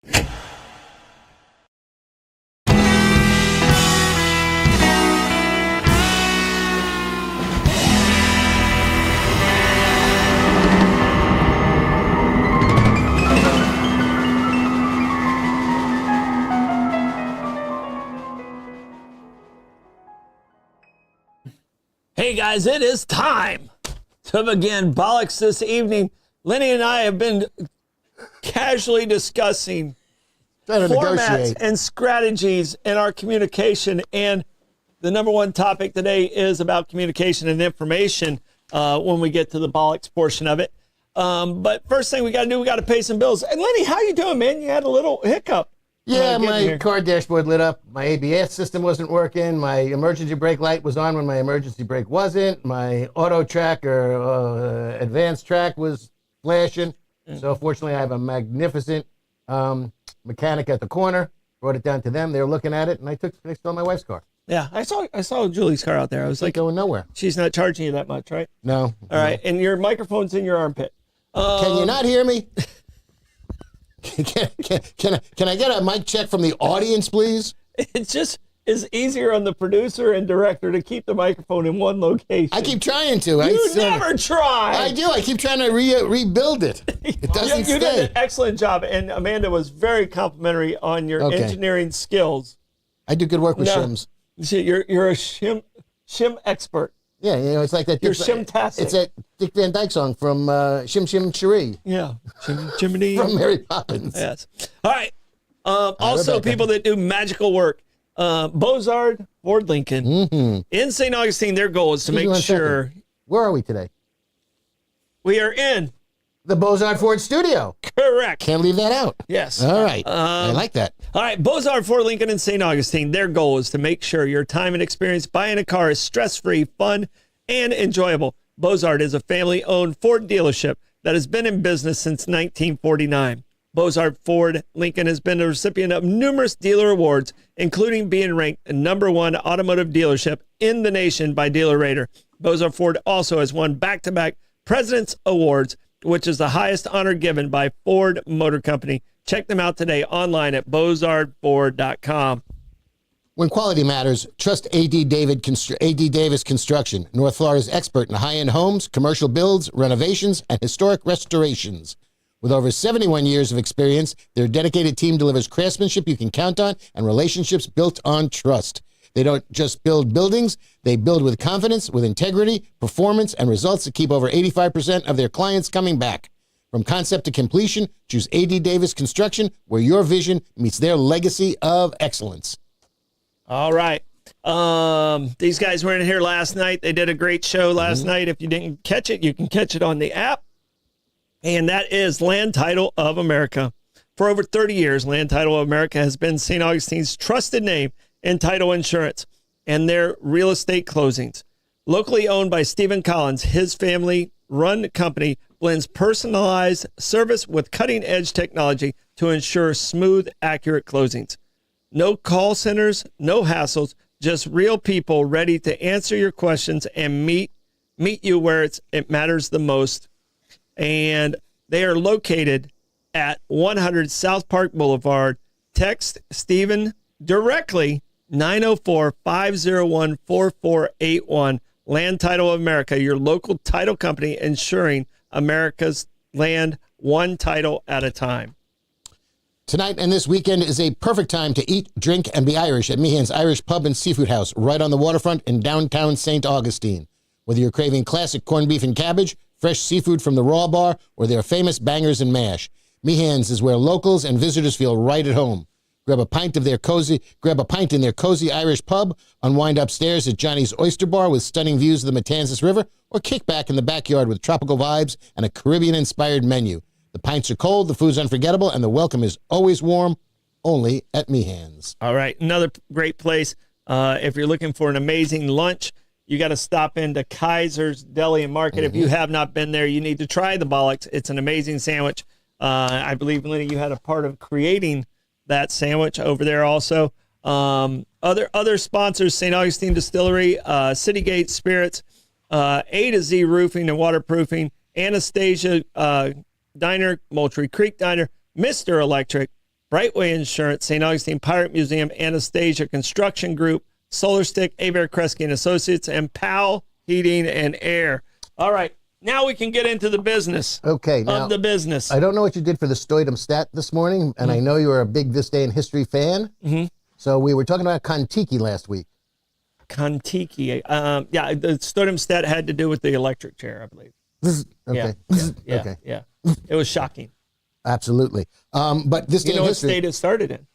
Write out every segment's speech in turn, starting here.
Hey guys, it is time to begin Bollocks this evening. Lenny and I have been casually discussing formats and strategies in our communication, and the number one topic today is about communication and information when we get to the Bollocks portion of it. But first thing we got to do, we got to pay some bills. And Lenny, how you doing, man? You had a little hiccup. Yeah, my car dashboard lit up. My ABS system wasn't working. My emergency brake light was on when my emergency brake wasn't. My auto track or advanced track was flashing. So fortunately, I have a magnificent mechanic at the corner. Brought it down to them. They were looking at it, and I stole my wife's car. Yeah, I saw Julie's car out there. I was like, going nowhere. She's not charging you that much, right? No. All right, and your microphone's in your armpit. Can you not hear me? Can I get a mic check from the audience, please? It just is easier on the producer and director to keep the microphone in one location. I keep trying to. You never try. I do. I keep trying to rebuild it. It doesn't you stay. You did an excellent job, and Amanda was very complimentary on your engineering skills. I do good work with shims. You're a shim expert. Yeah, you know, it's like that. You're shimtastic. It's that Dick Van Dyke song from Shim Shim Cherie. Yeah, Jiminy from Mary Poppins. Yes. All right. Also, people that do magical work. Bozard Ford Lincoln in St. Augustine. Their goal is to make sure. Where are we today? We are in the Bozard Ford studio. Correct. Can't leave that out. Yes. All right. I like that. All right. Bozard Ford Lincoln in St. Augustine. Their goal is to make sure your time and experience buying a car is stress-free, fun, and enjoyable. Bozard is a family-owned Ford dealership that has been in business since 1949. Bozard Ford Lincoln has been a recipient of numerous dealer awards, including being ranked the #1 automotive dealership in the nation by Dealer Rater. Bozard Ford also has won back-to-back President's Awards, which is the highest honor given by Ford Motor Company. Check them out today online at bozardford.com. When quality matters, trust A.D. Davis Construction, North Florida's expert in high-end homes, commercial builds, renovations, and historic restorations. With over 71 years of experience, their dedicated team delivers craftsmanship you can count on and relationships built on trust. They don't just build buildings, they build with confidence, with integrity, performance, and results that keep over 85% of their clients coming back. From concept to completion, choose A.D. Davis Construction, where your vision meets their legacy of excellence. All right. These guys were in here last night. They did a great show last night. If you didn't catch it, you can catch it on the app. And that is Land Title of America. For over 30 years, Land Title of America has been St. Augustine's trusted name in title insurance and their real estate closings. Locally owned by Stephen Collins, his family-run company blends personalized service with cutting-edge technology to ensure smooth, accurate closings. No call centers, no hassles, just real people ready to answer your questions and meet you where it matters the most. And they are located at 100 South Park Boulevard. Text Stephen directly, 904-501-4481. Land Title of America, your local title company ensuring America's land one title at a time. Tonight and this weekend is a perfect time to eat, drink, and be Irish at Meehan's Irish Pub and Seafood House right on the waterfront in downtown St. Augustine. Whether you're craving classic corned beef and cabbage, fresh seafood from the Raw Bar, or their famous bangers and mash, Meehan's is where locals and visitors feel right at home. Grab a pint in their cozy Irish pub, unwind upstairs at Johnny's Oyster Bar with stunning views of the Matanzas River, or kick back in the backyard with tropical vibes and a Caribbean-inspired menu. The pints are cold, the food's unforgettable, and the welcome is always warm, only at Meehan's. All right, another great place. If you're looking for an amazing lunch, you got to stop into Kaiser's Deli and Market. If you have not been there, you need to try the Bollocks. It's an amazing sandwich. I believe, Lenny, you had a part of creating that sandwich over there also. Other sponsors, St. Augustine Distillery, Citygate Spirits, A to Z Roofing and Waterproofing, Anastasia Diner, Moultrie Creek Diner, Mr. Electric, Brightway Insurance, St. Augustine Pirate Museum, Anastasia Construction Group, Solar Stick, Abear Kresge and Associates, and Powell Heating and Air. All right, now we can get into the business. Okay, now, of the business. I don't know what you did for the Stoidum stat this morning, and I know you were a big This Day in History fan. So we were talking about Kon-Tiki last week. Kon-Tiki. Yeah, the Stoidum stat had to do with the electric chair, I believe. Okay. Yeah. Okay. Yeah. It was shocking. Absolutely. But This Day You know in what History, state it started in?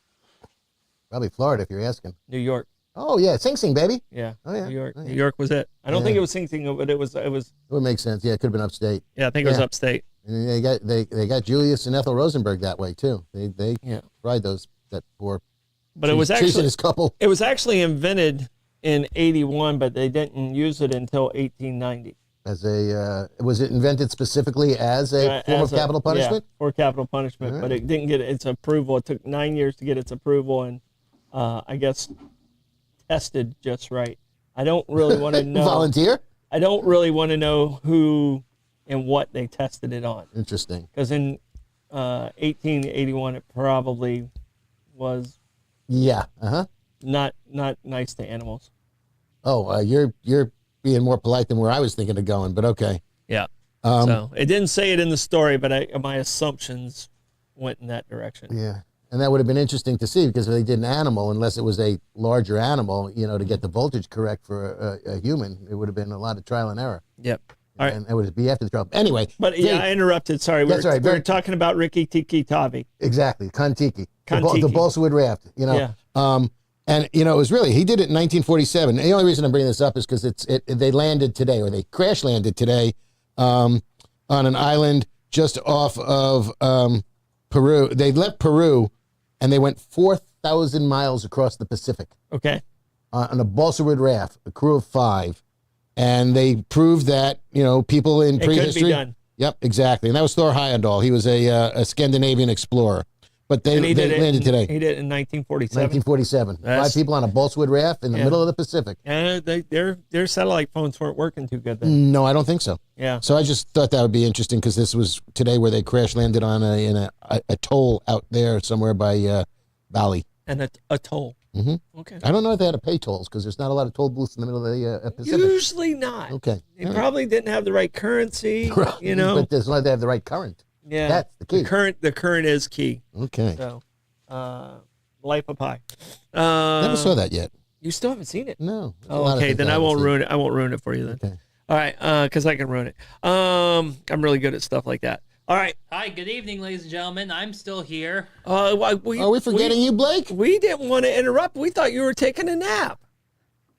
probably Florida if you're asking. New York. Oh, yeah, Sing Sing, baby. Yeah. Oh, yeah. New York. Oh, yeah. New York was it. I don't think it was Sing Sing, but it was. It would make sense. Yeah, it could have been upstate. Yeah, I think it was upstate. And they got Julius and Ethel Rosenberg that way too. They tried that poor. But it was treasonous couple. It was actually invented in 81, but they didn't use it until 1890. As was it invented specifically as a form of capital punishment? Yeah, for capital punishment, but it didn't get its approval. It took 9 years to get its approval, and I guess tested just right. I don't really want to know. Volunteer? I don't really want to know who and what they tested it on. Interesting. Because in 1881, it probably was not nice to animals. Oh, you're being more polite than where I was thinking of going, but okay. Yeah. So it didn't say it in the story, but my assumptions went in that direction. Yeah. And that would have been interesting to see because if they did an animal, unless it was a larger animal, to get the voltage correct for a human, it would have been a lot of trial and error. Yep. All right. And it would be after the trial. Anyway. But I interrupted. Sorry. That's right. We were talking about Ricky Tiki Tavi. Exactly. Kon-Tiki. Kon-Tiki. The balsa wood raft, Yeah. And, it was really, he did it in 1947. The only reason I'm bringing this up is because they landed today, or they crash landed today on an island just off of Peru. They left Peru, and they went 4,000 miles across the Pacific. Okay. On a balsa wood raft, a crew of 5. And they proved that, people in prehistory. It could be done. Yep, exactly. And that was Thor Heyerdahl. He was a Scandinavian explorer. But they landed today. He did it in 1947. 1947. 5 people on a balsa wood raft in the middle of the Pacific. And their satellite phones weren't working too good then. No, I don't think so. Yeah. So I just thought that would be interesting because this was today where they crash landed on a atoll out there somewhere by Bali. And a toll. Mm-hmm. Okay. I don't know if they had to pay tolls because there's not a lot of toll booths in the middle of the Pacific. Usually not. Okay. They probably didn't have the right currency, But as long as they have the right current. Yeah. That's the key. The current is key. Okay. So, Life of Pi. Never saw that yet. You still haven't seen it? No. Oh, okay, then I won't ruin it. I won't ruin it for you then. Okay. All right, because I can ruin it. I'm really good at stuff like that. All right. Hi, good evening, ladies and gentlemen. I'm still here. Are we forgetting you, Blake? We didn't want to interrupt. We thought you were taking a nap.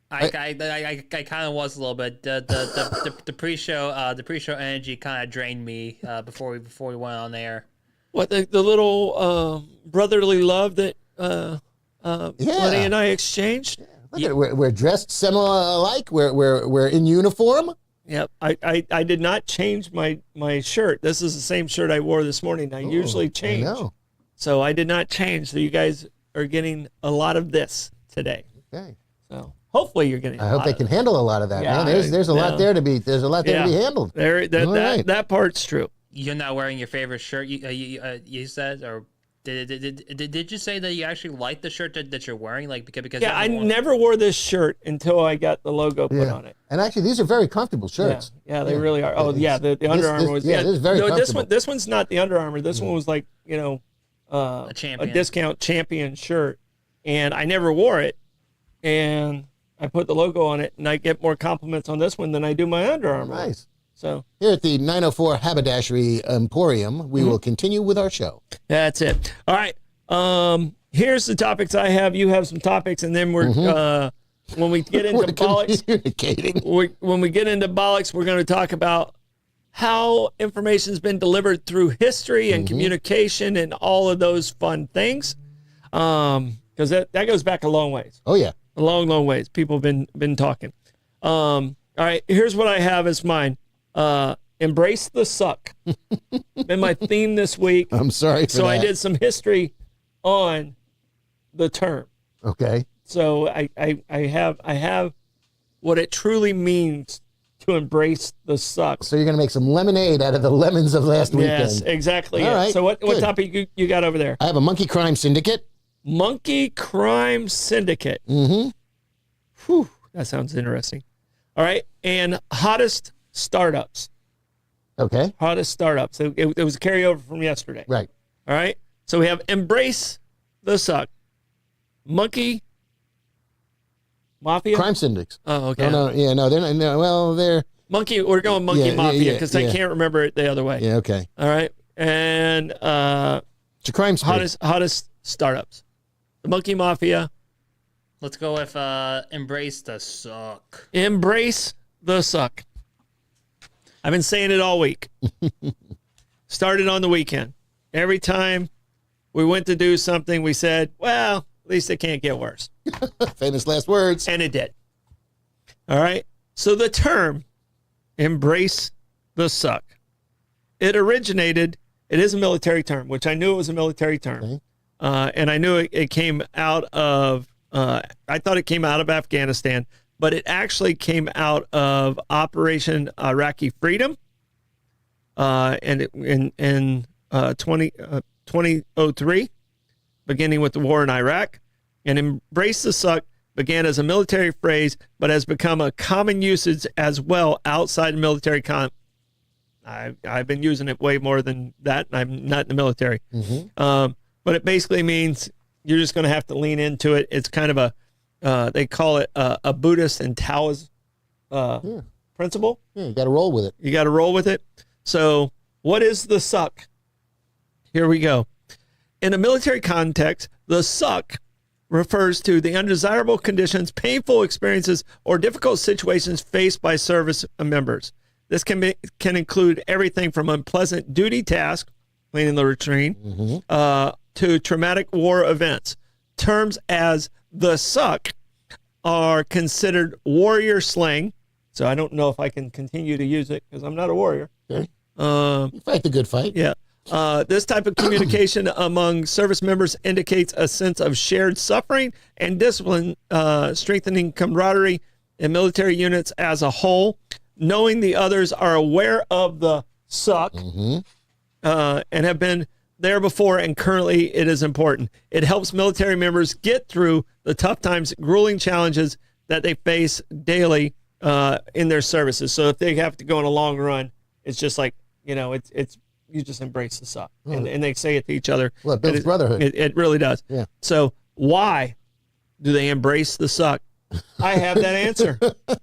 I kind of was a little bit. The pre-show energy kind of drained me before we went on air. What the little brotherly love that Lenny and I exchanged? Look at it. We're dressed similar alike. We're in uniform. Yep. I did not change my shirt. This is the same shirt I wore this morning. I usually change. I know. So I did not change. So you guys are getting a lot of this today. Okay. So hopefully you're getting. I hope they can handle a lot of that. Yeah, man. There's a lot there to be. There's a lot there to be handled. That part's true. You're not wearing your favorite shirt. You said, or did you say that you actually like the shirt that you're wearing? Like because I never wore this shirt until I got the logo put on it. And actually, these are very comfortable shirts. Yeah, they really are. Oh yeah, the Under Armour was. This is very comfortable. This one's not the Under Armour. This one was like a discount champion shirt, and I never wore it, and I put the logo on it, and I get more compliments on this one than I do my Under Armour. Nice. So here at the 904 Haberdashery Emporium, we will continue with our show. That's it. All right. Here's the topics I have. You have some topics, and then we're when we get into bollocks. When we get into bollocks, we're going to talk about how information's been delivered through history and communication and all of those fun things. Because that goes back a long ways. Oh yeah, a long ways. People have been talking. All right. Here's what I have as mine. Embrace the suck. Been my theme this week. I'm sorry for that. So I did some history on the term. Okay. So I have what it truly means to embrace the suck. So you're going to make some lemonade out of the lemons of last weekend. Yes, exactly. All right, So what good. topic you got over there? I have a monkey crime syndicate. Monkey Crime Syndicate. Mm-hmm. Whew, that sounds interesting. All right. And hottest startups. Okay. Hottest startups. It was a carryover from yesterday. Right. All right. So we have Embrace the Suck. Monkey Mafia. Crime syndics. Oh, okay. No, yeah, no, they're not. No, well, they're. Monkey. We're going Monkey Mafia because I can't remember it the other way. Yeah. Okay. All right. And It's a crime spree. hottest startups. The Monkey Mafia. Let's go with Embrace the Suck. Embrace the Suck. I've been saying it all week. Started on the weekend. Every time we went to do something, we said, well, at least it can't get worse. Famous last words. And it did. All right. So the term embrace the suck, it is a military term, which I knew it was a military term. Okay. And I knew it came out of, I thought it came out of Afghanistan, but it actually came out of Operation Iraqi Freedom. And in 2003, beginning with the war in Iraq. And embrace the suck began as a military phrase, but has become a common usage as well outside of military I've been using it way more than that. I'm not in the military. Mm-hmm. But it basically means you're just going to have to lean into it. It's kind of they call it a Buddhist and Taoist principle. Yeah, you got to roll with it. You got to roll with it. So what is the suck? Here we go. In a military context, the suck refers to the undesirable conditions, painful experiences, or difficult situations faced by service members. This can include everything from unpleasant duty tasks, cleaning the latrine, to traumatic war events. Terms as the suck are considered warrior slang. So I don't know if I can continue to use it because I'm not a warrior. Okay. You fight the good fight. Yeah. This type of communication among service members indicates a sense of shared suffering and discipline, strengthening camaraderie in military units as a whole. Knowing the others are aware of the suck and have been there before, and currently it is important. It helps military members get through the tough times, grueling challenges that they face daily in their services. So if they have to go on a long run, it's just like, it's you just embrace the suck. And they say it to each other. Well, it builds brotherhood. It really does. Yeah. So why do they embrace the suck? I have that answer.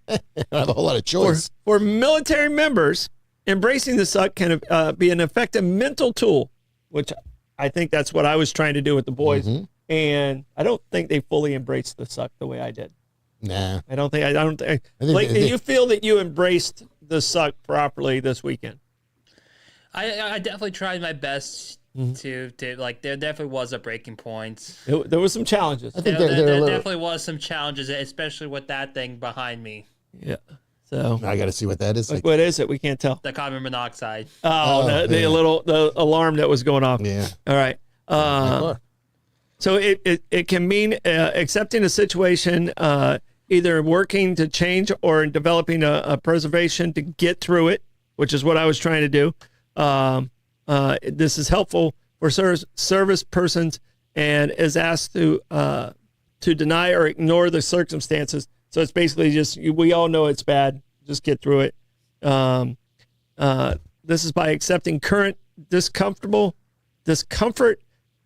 I have a whole lot of choice. For military members, embracing the suck can be an effective mental tool, which I think that's what I was trying to do with the boys. And I don't think they fully embraced the suck the way I did. Nah. I don't think. Like, do you feel that you embraced the suck properly this weekend? I definitely tried my best to like, there definitely was a breaking point. There was some challenges. I think There they're definitely was some challenges, especially with that thing behind me. Yeah. So I got to see what that is. what is it? We can't tell. The carbon monoxide. The alarm that was going off. Yeah. All right. So it can mean accepting a situation, either working to change or developing a preservation to get through it, which is what I was trying to do. This is helpful for service persons and is asked to deny or ignore the circumstances. So it's basically just, we all know it's bad. Just get through it. This is by accepting current discomfort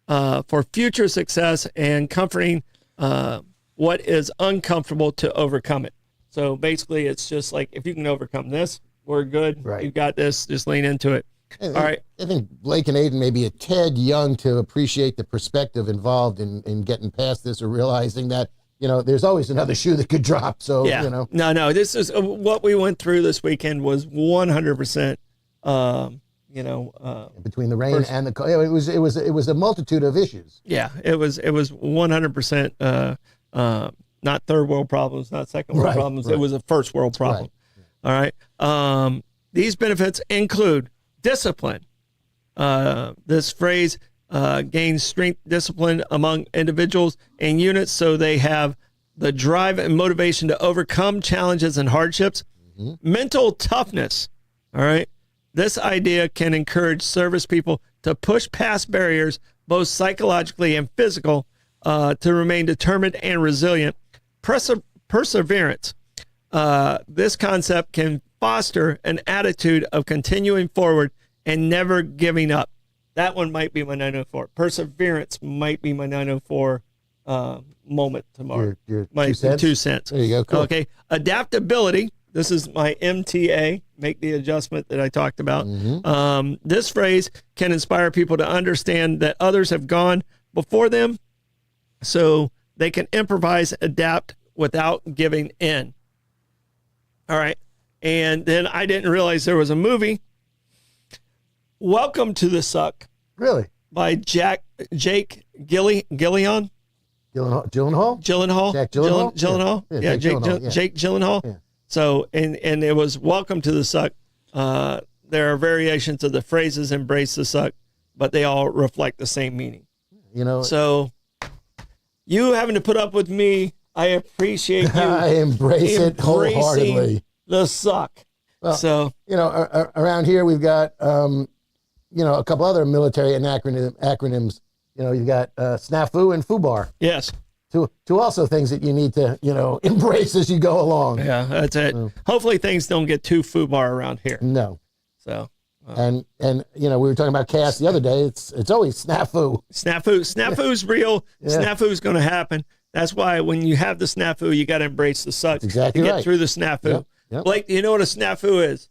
for future success and comforting what is uncomfortable to overcome it. So basically, it's just like, if you can overcome this, we're good. Right. You've got this. Just lean into it. All right. I think Blake and Aiden may be a tad young to appreciate the perspective involved in getting past this, or realizing that, there's always another shoe that could drop. So, Yeah. No, this is what we went through this weekend was 100%, between the rain and the, it was a multitude of issues. Yeah, it was 100%, not third world problems, not second world problems. Right. It was a first world problem. Right. All right. These benefits include discipline. This phrase gains strength, discipline among individuals and units, so they have the drive and motivation to overcome challenges and hardships. Mental toughness. All right. This idea can encourage service people to push past barriers, both psychologically and physical, to remain determined and resilient. Perseverance. This concept can foster an attitude of continuing forward and never giving up. That one might be my 904. Perseverance might be my 904 moment tomorrow. Your my 2 cents? 2 cents. There you go. Cool. Okay. Adaptability. This is my MTA. Make the adjustment that I talked about. This phrase can inspire people to understand that others have gone before them, so they can improvise, adapt without giving in. All right. And then I didn't realize there was a movie, Welcome to the Suck. Really? By Jake Gyllenhaal. Gyllenhaal? Jack Gyllenhaal. Yeah, Jake Gyllenhaal. Yeah. So, and it was Welcome to the Suck. There are variations of the phrases embrace the suck, but they all reflect the same meaning. You know, so you having to put up with me, I appreciate you. I embrace it wholeheartedly. The suck. Well, so, you know, around here we've got, you know, a couple other military acronyms. You know, you've got snafu and FUBAR. Yes. Two also things that you need to, you know, embrace as you go along. Yeah, that's it. Hopefully things don't get too FUBAR around here. No. So. And you know, we were talking about chaos the other day. It's always snafu. Snafu's real. Yeah. Snafu's going to happen. That's why when you have the snafu, you got to embrace the suck. That's exactly to get right. through the snafu. Yep. Blake, do you know what a snafu is?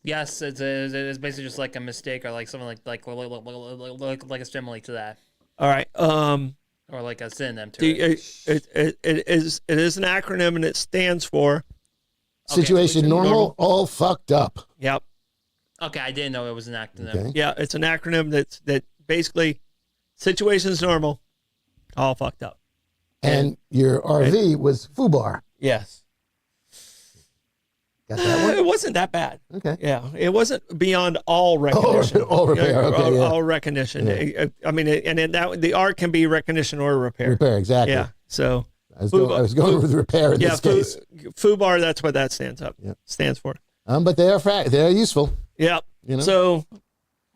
Yes, it's basically just like a mistake or like something like a simile to that, All right. or like a synonym to it. It is an acronym and it stands for. Situation normal, all fucked up. Yep. Okay, I didn't know it was an acronym. Okay. Yeah, it's an acronym that basically situation's normal, all fucked up. And your RV was FUBAR. Yes. Got that one? It wasn't that bad. Okay. Yeah, it wasn't beyond all recognition. All repair. Okay, all recognition. Yeah. I mean, and that the R can be recognition or repair. Repair, exactly. Yeah. So I was going with repair in this case. FUBAR. That's what that Yep. stands for. But they are useful. Yeah. You know? So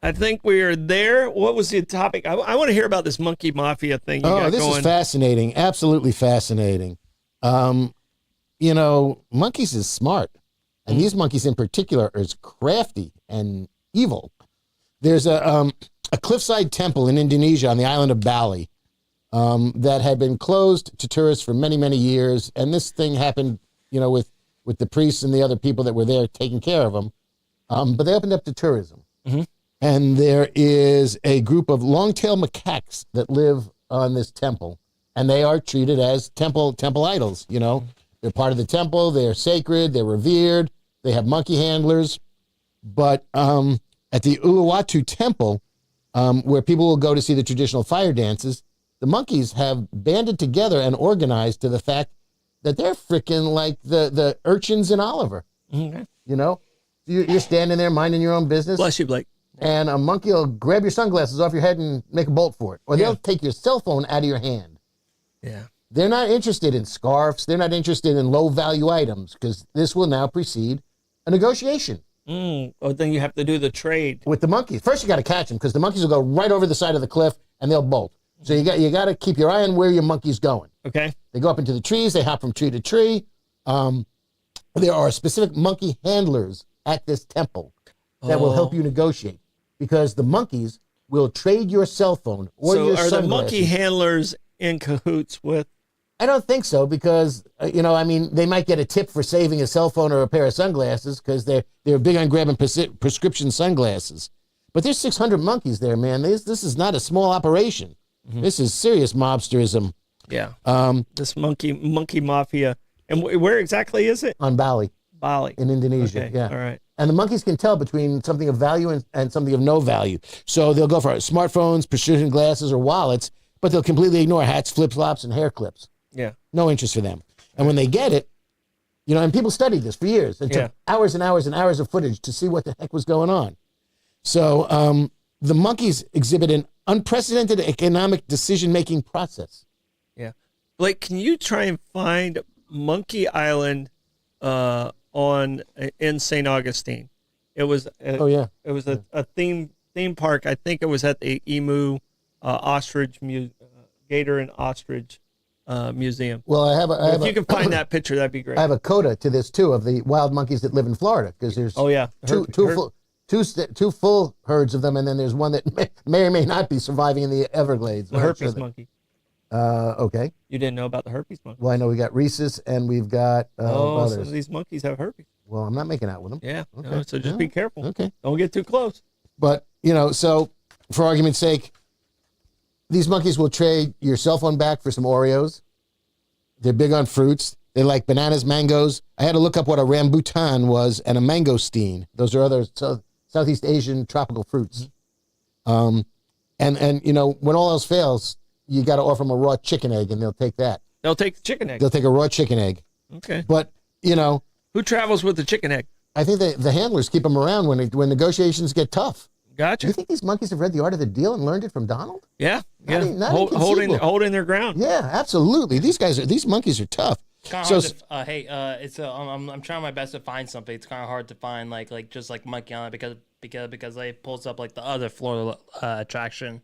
I think we are there. What was the topic? I want to hear about this monkey mafia thing. This is fascinating. Absolutely fascinating. You know, monkeys is smart. And these monkeys in particular are crafty and evil. There's a cliffside temple in Indonesia on the island of Bali that had been closed to tourists for many, many years. And this thing happened, you know, with the priests and the other people that were there taking care of them. But they opened up to tourism. Mm-hmm. And there is a group of long-tailed macaques that live on this temple. And they are treated as temple idols, you know. They're part of the temple. They're sacred. They're revered. They have monkey handlers. But at the Uluwatu temple, where people will go to see the traditional fire dances, the monkeys have banded together and organized to the fact that they're freaking like the urchins in Oliver. Okay. You know? You're standing there minding your own business. Bless you, Blake. And a monkey will grab your sunglasses off your head and make a bolt for it. Or they'll take your cell phone out of your hand. Yeah. They're not interested in scarves. They're not interested in low-value items because this will now precede a negotiation. Oh, then you have to do the trade. With the monkeys. First, you got to catch them because the monkeys will go right over the side of the cliff and they'll bolt. So you got to keep your eye on where your monkey's going. Okay. They go up into the trees. They hop from tree to tree. There are specific monkey handlers at this temple that will help you negotiate because the monkeys will trade your cell phone or your sunglasses. So are the monkey handlers in cahoots with? I don't think so because, you know, I mean, they might get a tip for saving a cell phone or a pair of sunglasses because they're big on grabbing prescription sunglasses. But there's 600 monkeys there, man. This is not a small operation. Mm-hmm. This is serious mobsterism. Yeah. This monkey mafia. And where exactly is it? On Bali. Bali. In Indonesia, Okay. yeah. All right. And the monkeys can tell between something of value and something of no value. So they'll go for smartphones, prescription glasses, or wallets, but they'll completely ignore hats, flip-flops, and hair clips. Yeah. No interest for them. And when they get it, you know, and people studied this for years. It took hours and hours and hours of footage to see what the heck was going on. So the monkeys exhibit an unprecedented economic decision-making process. Yeah. Blake, can you try and find Monkey Island in St. Augustine. It was it was a theme park. I think it was at the Emu Ostrich Gator and Ostrich Museum. Well, If you can find that picture, that'd be great. I have a coda to this too of the wild monkeys that live in Florida because there's two full herds of them, and then there's one that may or may not be surviving in the Everglades. The herpes monkey. Okay. You didn't know about the herpes monkey? Well, I know we got rhesus and we've got others. Some of these monkeys have herpes. Well, I'm not making out with them. Yeah. Okay. No, so just be careful. Okay. Don't get too close. But, so for argument's sake, these monkeys will trade your cell phone back for some Oreos. They're big on fruits. They like bananas, mangoes. I had to look up what a rambutan was and a mangosteen. Those are other Southeast Asian tropical fruits. And when all else fails, you got to offer them a raw chicken egg, and they'll take that. They'll take the chicken egg. They'll take a raw chicken egg. Okay. But, who travels with the chicken egg? I think the handlers keep them around when negotiations get tough. Gotcha. Do you think these monkeys have read The Art of the Deal and learned it from Donald? Yeah. Not Holding their ground. Yeah, absolutely. These monkeys are tough. Kind of hard to, I'm trying my best to find something. It's kind of hard to find like Monkey Island because they pulls up like the other Florida attraction.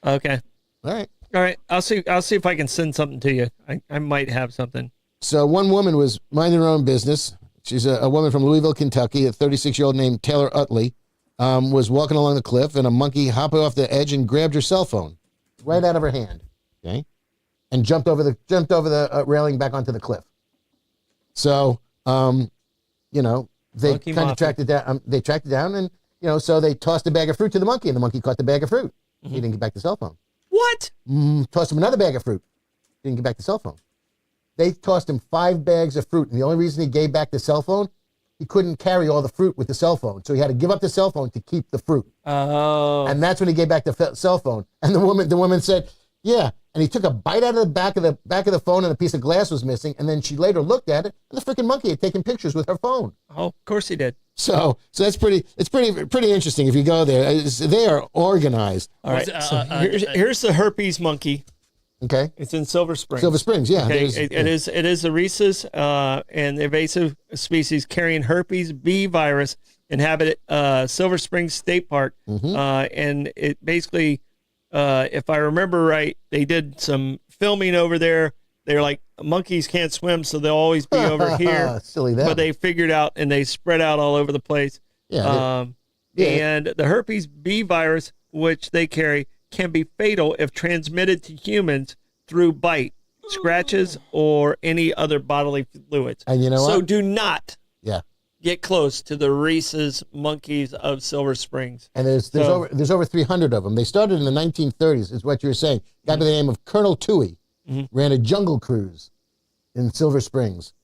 Okay. All right. I'll see if I can send something to you. I might have something. So one woman was minding her own business. She's a woman from Louisville, Kentucky, a 36-year-old named Taylor Utley, was walking along the cliff, and a monkey hopped off the edge and grabbed her cell phone right out of her hand. Okay. And jumped over the railing back onto the cliff. So, they kind of tracked it down. They tracked it down, and so they tossed a bag of fruit to the monkey, and the monkey caught the bag of fruit. He didn't get back the cell phone. What? Tossed him another bag of fruit. Didn't get back the cell phone. They tossed him 5 bags of fruit, and the only reason he gave back the cell phone, he couldn't carry all the fruit with the cell phone, so he had to give up the cell phone to keep the fruit. Oh. And that's when he gave back the cell phone. And the woman said, "Yeah." And he took a bite out of the back of the phone, and a piece of glass was missing. And then she later looked at it, and the freaking monkey had taken pictures with her phone. Oh, of course he did. So that's pretty interesting if you go there. They are organized. All right. Here's the herpes monkey. Okay. It's in Silver Springs. Silver Springs, yeah. Okay. It is a rhesus and invasive species carrying herpes B virus inhabited Silver Springs State Park. And it basically, if I remember right, they did some filming over there. They're like, monkeys can't swim, so they'll always be over here. Silly them. But they figured out, and they spread out all over the place. Yeah. And the herpes B virus, which they carry, can be fatal if transmitted to humans through bite, scratches, or any other bodily fluids. And you know what? So do not Yeah. get close to the rhesus monkeys of Silver Springs. And there's over 300 of them. They started in the 1930s, is what you were saying. A guy by the name of Colonel Toohey ran a jungle cruise in Silver Springs.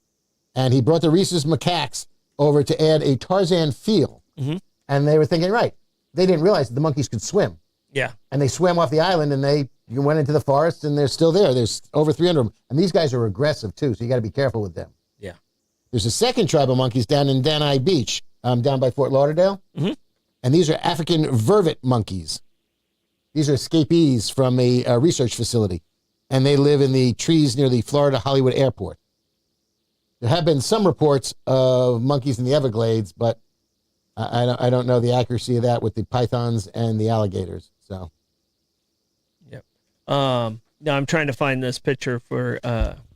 And he brought the rhesus macaques over to add a Tarzan feel. And they were thinking, right, they didn't realize that the monkeys could swim. Yeah. And they swam off the island, and they went into the forest, and they're still there. There's over 300 of them. And these guys are aggressive, too, so you got to be careful with them. Yeah. There's a second tribe of monkeys down in Danai Beach, down by Fort Lauderdale. And these are African vervet monkeys. These are escapees from a research facility. And they live in the trees near the Florida Hollywood Airport. There have been some reports of monkeys in the Everglades, but I don't know the accuracy of that with the pythons and the alligators. So, yep. Now I'm trying to find this picture for,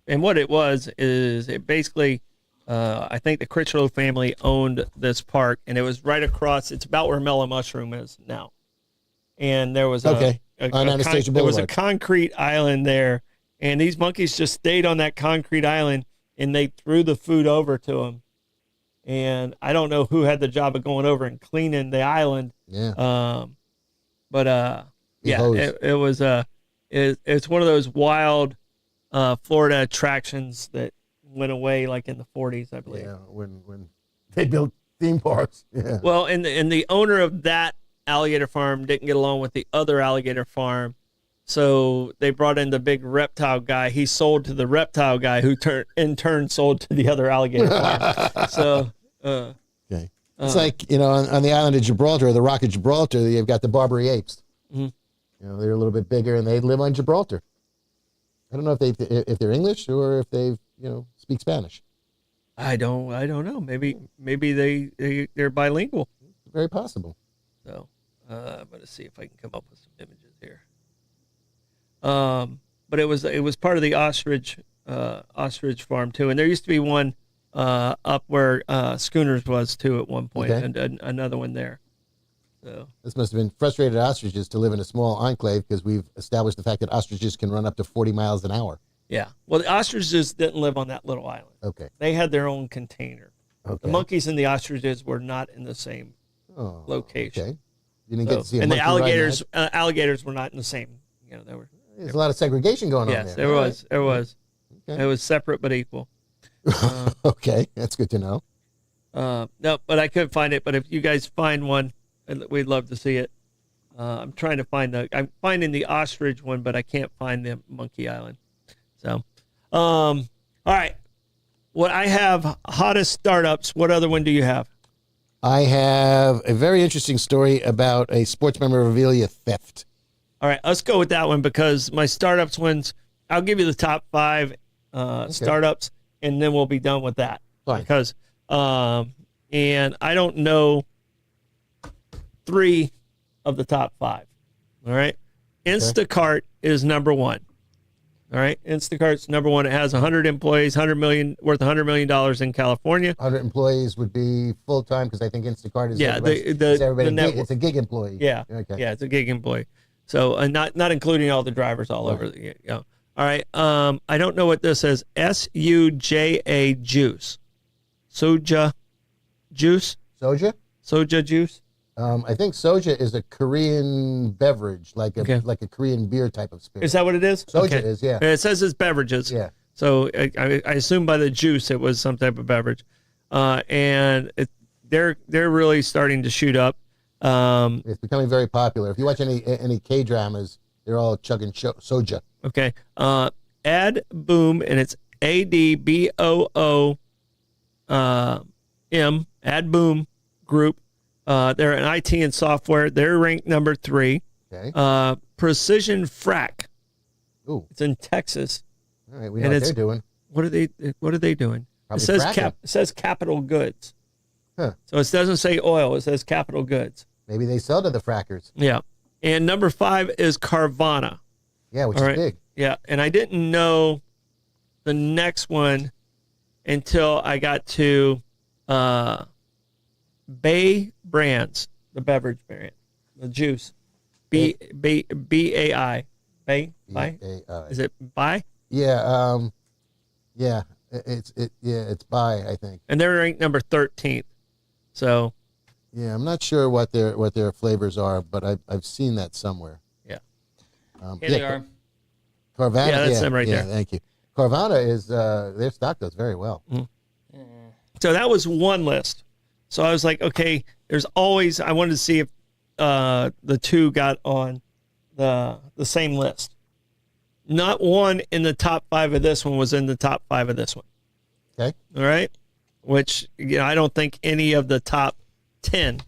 and what it was is it basically, I think the Critchlow family owned this park, and it was right across. It's about where Mellow Mushroom is now, and there was there was a concrete island there, and these monkeys just stayed on that concrete island, and they threw the food over to them. And I don't know who had the job of going over and cleaning the island. Yeah. It was it's one of those wild Florida attractions that went away like in the 40s, I believe. Yeah, when they built theme parks. Yeah. Well, and the owner of that alligator farm didn't get along with the other alligator farm. So they brought in the big reptile guy. He sold to the reptile guy, who in turn sold to the other alligator farm. So, okay, it's like on the island of Gibraltar, or the Rock of Gibraltar, you've got the Barbary apes. They're a little bit bigger, and they live on Gibraltar. I don't know if they're English or if they speak Spanish. I don't know. Maybe they're bilingual. Very possible. So I'm gonna see if I can come up with some images here. But it was part of the ostrich farm too, and there used to be one up where Schooners was too at one point, Okay. and another one there. So This must have been frustrated ostriches to live in a small enclave because we've established the fact that ostriches can run up to 40 miles an hour. yeah, well, the ostriches didn't live on that little island. Okay. They had their own container. Okay. The monkeys and the ostriches were not in the same Oh, location. Okay. You didn't get to see a and the monkey riding alligators were not in the same. There were. There's a lot of segregation going on Yes, there. there All was. There was. Okay. It was separate but equal. right. Okay, that's good to know. No, but I couldn't find it. But if you guys find one, we'd love to see it. I'm trying to find I'm finding the ostrich one, but I can't find the monkey island. So, all right. What I have hottest startups. What other one do you have? I have a very interesting story about a sports memorabilia theft. All right, let's go with that one because my startups ones. I'll give you the top 5 startups, and then we'll be done with that. Fine. Because, and I don't know 3 of the top 5. All right, Instacart is number 1. All right, Instacart's number 1. It has 100 employees, worth $100 million in California. 100 employees would be full time because I think Instacart is the network. It's a gig employee. Yeah, Okay. yeah, it's a gig employee. So not including all the drivers all over. All right. I don't know what this is. SUJA juice, soja juice, soja juice. I think soja is a Korean beverage, like a Korean beer type of spirit. Is that what it is? Soja is, yeah. It says it's beverages. Yeah. So I assume by the juice it was some type of beverage, and they're really starting to shoot up. It's becoming very popular. If you watch any K dramas, they're all chugging soja. Okay. Ad Boom, and it's ADBOOM. Ad Boom Group. They're an IT and software. They're ranked number 3. Okay. Precision Frac. Ooh. It's in Texas. All right. We know what they're doing. What are they doing? Probably It says fracking. it says capital goods. Huh. So it doesn't say oil. It says capital goods. Maybe they sell to the frackers. Yeah. And number 5 is Carvana. Yeah, which All is right. big. Yeah. And I didn't know the next one until I got to Bay Brands, the beverage brand, the juice. BAI. Bay? Bay? B-A-I. Is it Bay? Yeah. Yeah. It's by, I think. And they're ranked number 13th. So, Yeah, I'm not sure what their flavors are, but I've seen that somewhere. yeah. Here they are. Carvana. Yeah, that's them right there. Thank you. Carvana is their stock does very well. So that was one list. So I was like, okay, there's always, I wanted to see if the 2 got on the same list. Not one in the top 5 of this one was in the top 5 of this one. Okay. All right. Which, I don't think any of the top 10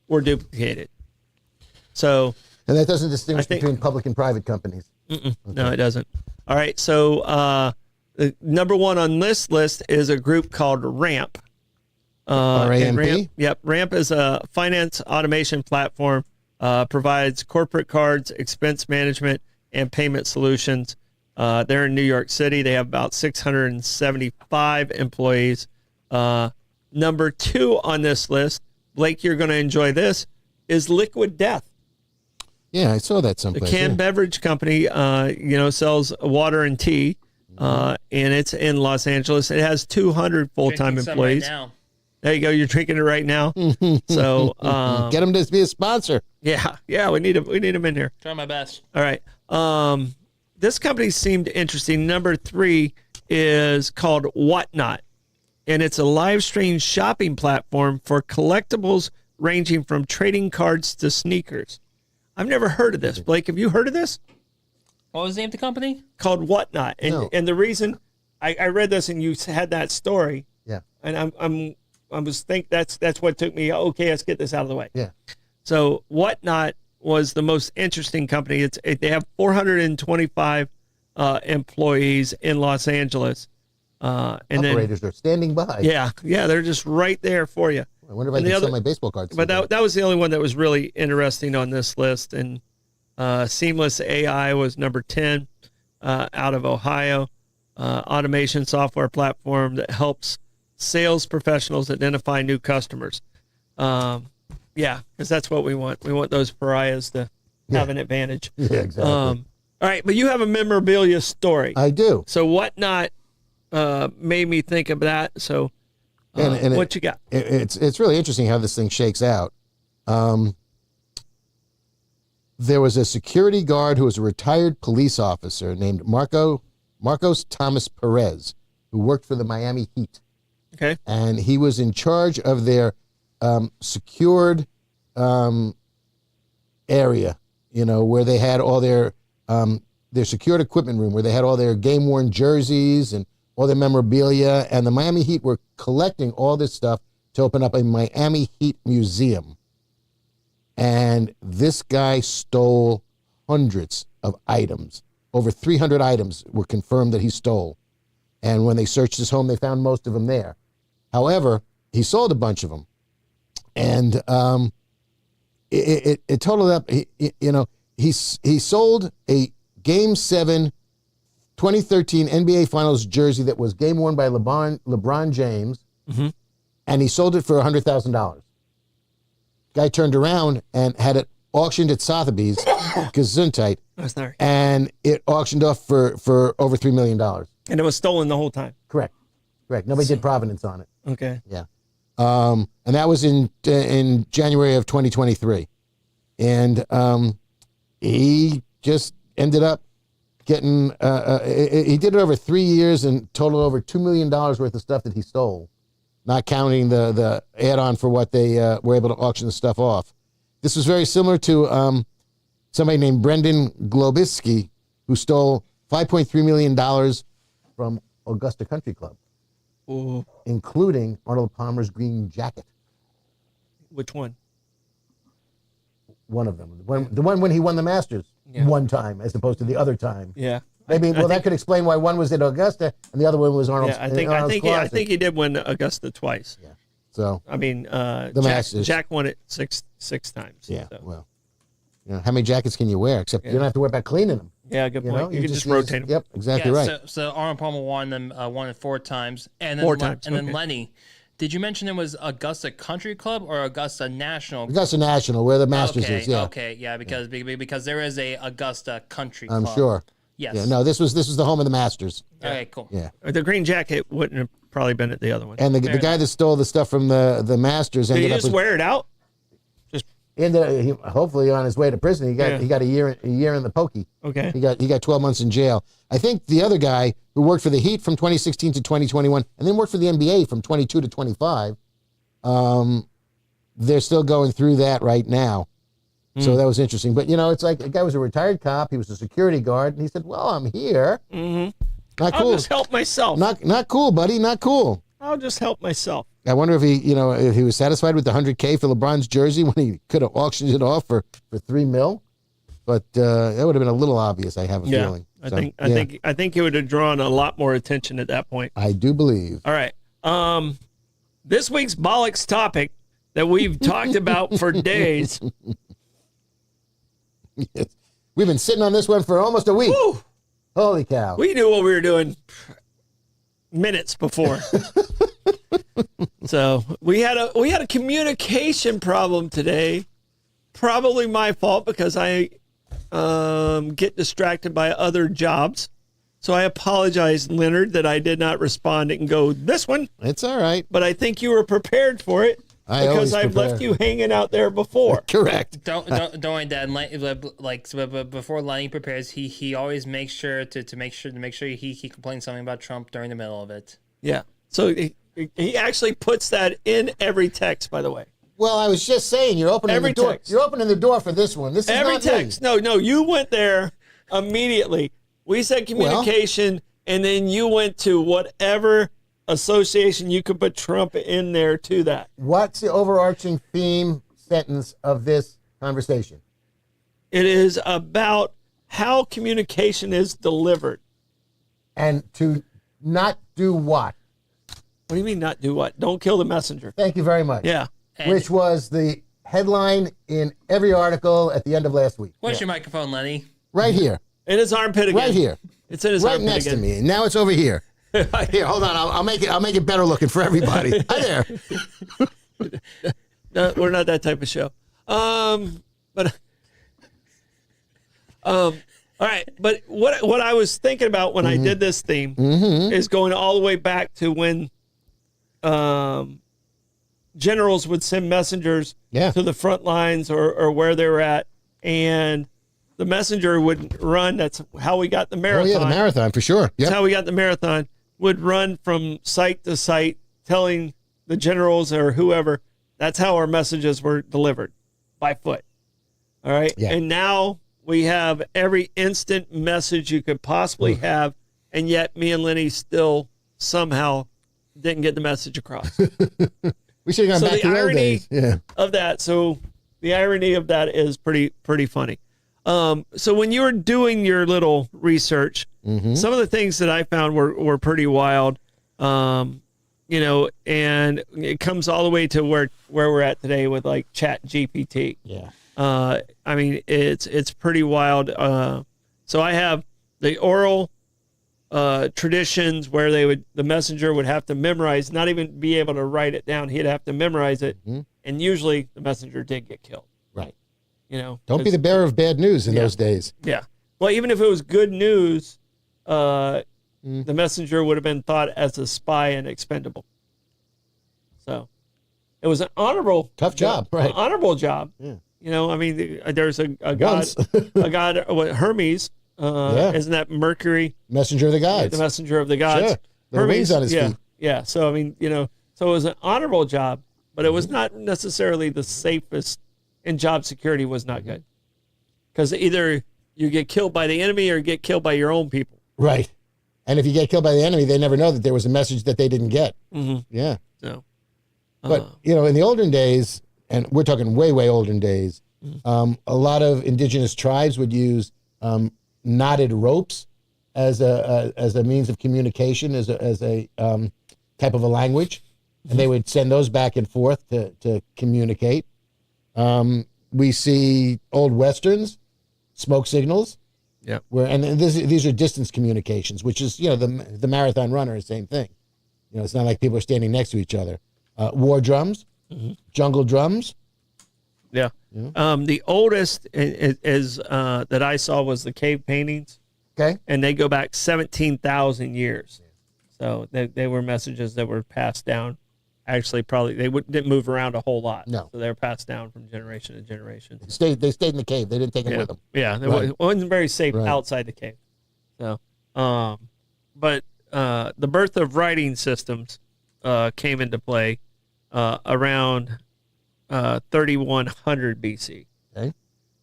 were duplicated. So. And that doesn't distinguish think- between public and private companies. No, it doesn't. All right. So the number 1 on this list is a group called Ramp. RAMP? Ramp is a finance automation platform, provides corporate cards, expense management, and payment solutions. They're in New York City. They have about 675 employees. Number 2 on this list, Blake, you're going to enjoy this, is Liquid Death. Yeah, I saw that The someplace. canned yeah. beverage company, sells water and tea, and it's in Los Angeles. It has 200 full-time Drinking some employees. Right now. There you go. You're drinking it right now. So, Get them to be a sponsor. yeah, we need them in here. Try my best. All right. This company seemed interesting. Number 3 is called Whatnot, and it's a live stream shopping platform for collectibles ranging from trading cards to sneakers. I've never heard of this. Blake, have you heard of this? What was the name of the company? Called Whatnot. And No. and the reason I read this and you had that story, Yeah. and I was think that's what took me. Okay, let's get this out of the way. Yeah. So Whatnot was the most interesting company. They have 425 employees in Los Angeles. And Operators are standing by. yeah, they're just right there for you. I wonder if I can sell my baseball cards. But that was the only one that was really interesting on this list. And Seamless AI was number 10 out of Ohio. Automation software platform that helps sales professionals identify new customers. Yeah, because that's what we want. We want those pariahs to have an advantage. Yeah, exactly. All right, but you have a memorabilia story. I do. So Whatnot made me think of that. So what you got? It's really interesting how this thing shakes out. There was a security guard who was a retired police officer named Marcos Thomas Perez, who worked for the Miami Heat. Okay. And he was in charge of their secured area, where they had all their secured equipment room, where they had all their game-worn jerseys and all their memorabilia. And the Miami Heat were collecting all this stuff to open up a Miami Heat museum. And this guy stole hundreds of items. Over 300 items were confirmed that he stole. And when they searched his home, they found most of them there. However, he sold a bunch of them. And it totaled up, he sold a Game 7 2013 NBA Finals jersey that was game worn by LeBron James, and he sold it for $100,000. Guy turned around and had it auctioned at Sotheby's, Gesundheit, and it auctioned off for over $3 million. And it was stolen the whole time. Correct. Nobody did provenance on it. Okay. Yeah. And that was in January of 2023. And he just ended up getting, he did it over 3 years and totaled over $2 million worth of stuff that he stole, not counting the add-on for what they were able to auction the stuff off. This was very similar to somebody named Brendan Globisky, who stole $5.3 million from Augusta Country Club. Ooh. Including Arnold Palmer's green jacket. Which one? One of them. The one when he won the Masters one time, as opposed to the other time. Yeah. Maybe. That could explain why one was at Augusta and the other one was Arnold's. Yeah, I think he did win Augusta twice. Yeah. So. I mean, the Masters. Jack won it six times. Yeah. So. Well, how many jackets can you wear? Except you don't have to worry about cleaning them. Yeah, good point. You can just rotate them. Yep, exactly right. So Arnold Palmer won it 4 times, and then then Lenny. Did you mention it was Augusta Country Club or Augusta National? Augusta National, where the Masters is. Yeah. Okay. Yeah. Because there is a Augusta Country Club. I'm sure. Yes. Yeah. No, this was the home of the Masters. Okay. Cool. Yeah. The green jacket wouldn't have probably been at the other one. And the guy that stole the stuff from the Masters Did ended he just wear it out? Hopefully on his way to prison. He got a year in the pokey. Okay. He got 12 months in jail. I think the other guy who worked for the Heat from 2016 to 2021 and then worked for the NBA from 22 to 25, they're still going through that right now. So that was interesting. But it's like the guy was a retired cop, he was a security guard, and he said, "Well, I'm here." Not cool. I'll just help myself. Not cool, buddy. Not cool. I'll just help myself. I wonder if if he was satisfied with the $100K for LeBron's jersey when he could have auctioned it off for $3 million. But that would have been a little obvious. I have a feeling. I think he would have drawn a lot more attention at that point. I do believe. All right. This week's bollocks topic that we've talked about for days. Yes. We've been sitting on this one for almost a week. Woo! Holy cow! We knew what we were doing minutes before. So we had a communication problem today. Probably my fault because I get distracted by other jobs. So I apologize, Leonard, that I did not respond and go this one. It's all right. But I think you were prepared for it because I've left you hanging out there before. Correct. Don't worry, Dad. Before Lenny prepares, he always makes sure to make sure he complains something about Trump during the middle of it. Yeah. So he actually puts that in every text, by the way. Well, I was just saying, you're opening Every the door. text. You're opening the door for this one. This is Every not text. me. No, you went there immediately. We said communication, and then you went to whatever association you could put Trump in there to that. What's the overarching theme sentence of this conversation? It is about how communication is delivered. And to not do what? What do you mean not do what? Don't kill the messenger. Thank you very much. Yeah. Which was the headline in every article at the end of last week. Where's your microphone, Lenny? Right here. In his armpit again. Right here. It's in his Right armpit next again. to me. Now it's over here. Here, hold on. I'll make it better looking for everybody. Hi there. No, we're not that type of show. All right. But what I was thinking about when I did this theme is going all the way back to when generals would send messengers to the front lines or where they were at, and the messenger would run. That's how we got the marathon. Oh, yeah, the marathon, for sure. Yep. That's how we got the marathon. Would run from site to site telling the generals or whoever. That's how our messages were delivered, by foot. All right? Yeah. And now we have every instant message you could possibly have, and yet me and Lenny still somehow didn't get the message across. We should have gone back to the old days. Yeah. Of that, so the irony of that is pretty funny. So when you were doing your little research, some of the things that I found were pretty wild. You know, and it comes all the way to where we're at today with like Chat GPT. Yeah. I mean, it's pretty wild. So I have the oral traditions where the messenger would have to memorize, not even be able to write it down. He'd have to memorize it, and usually the messenger did get killed. Right. You know, Don't be the bearer of bad news in those days. Yeah. Well, even if it was good news, the messenger would have been thought as a spy and expendable. So it was an honorable, tough job, right? An honorable job. Yeah. You know, I mean, there's a god, Hermes. Isn't that Mercury? Messenger of the gods. The messenger of the gods. Sure. The wings on his feet. Yeah. So, I mean, you know, so it was an honorable job, but it was not necessarily the safest, and job security was not good. Because either you get killed by the enemy or you get killed by your own people. Right. And if you get killed by the enemy, they never know that there was a message that they didn't get. Yeah. So, but, you know, in the olden days, and we're talking way, way olden days, a lot of indigenous tribes would use knotted ropes as a means of communication, as a type of a language. And they would send those back and forth to communicate. We see old Westerns, smoke signals. Yeah. These are distance communications, which is, you know, the marathon runner is the same thing. You know, it's not like people are standing next to each other. War drums, jungle drums. Yeah. The oldest is that I saw was the cave paintings. Okay. And they go back 17,000 years. So they were messages that were passed down. Actually, probably didn't move around a whole lot. No. So they were passed down from generation to generation. They stayed in the cave. They didn't take it with them. Yeah. It wasn't very safe outside the cave. So, but the birth of writing systems came into play around 3100 BC. Okay.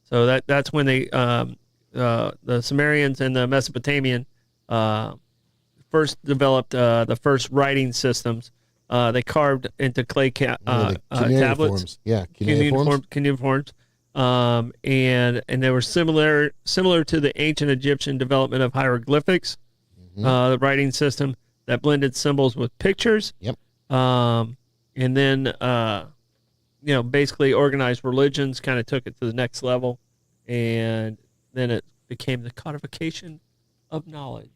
So that's when the Sumerians and the Mesopotamian first developed the first writing systems. They carved into clay tablets. Yeah, cuneiforms. And they were similar to the ancient Egyptian development of hieroglyphics, the writing system that blended symbols with pictures. Yep. And then basically organized religions kind of took it to the next level, and then it became the codification of knowledge.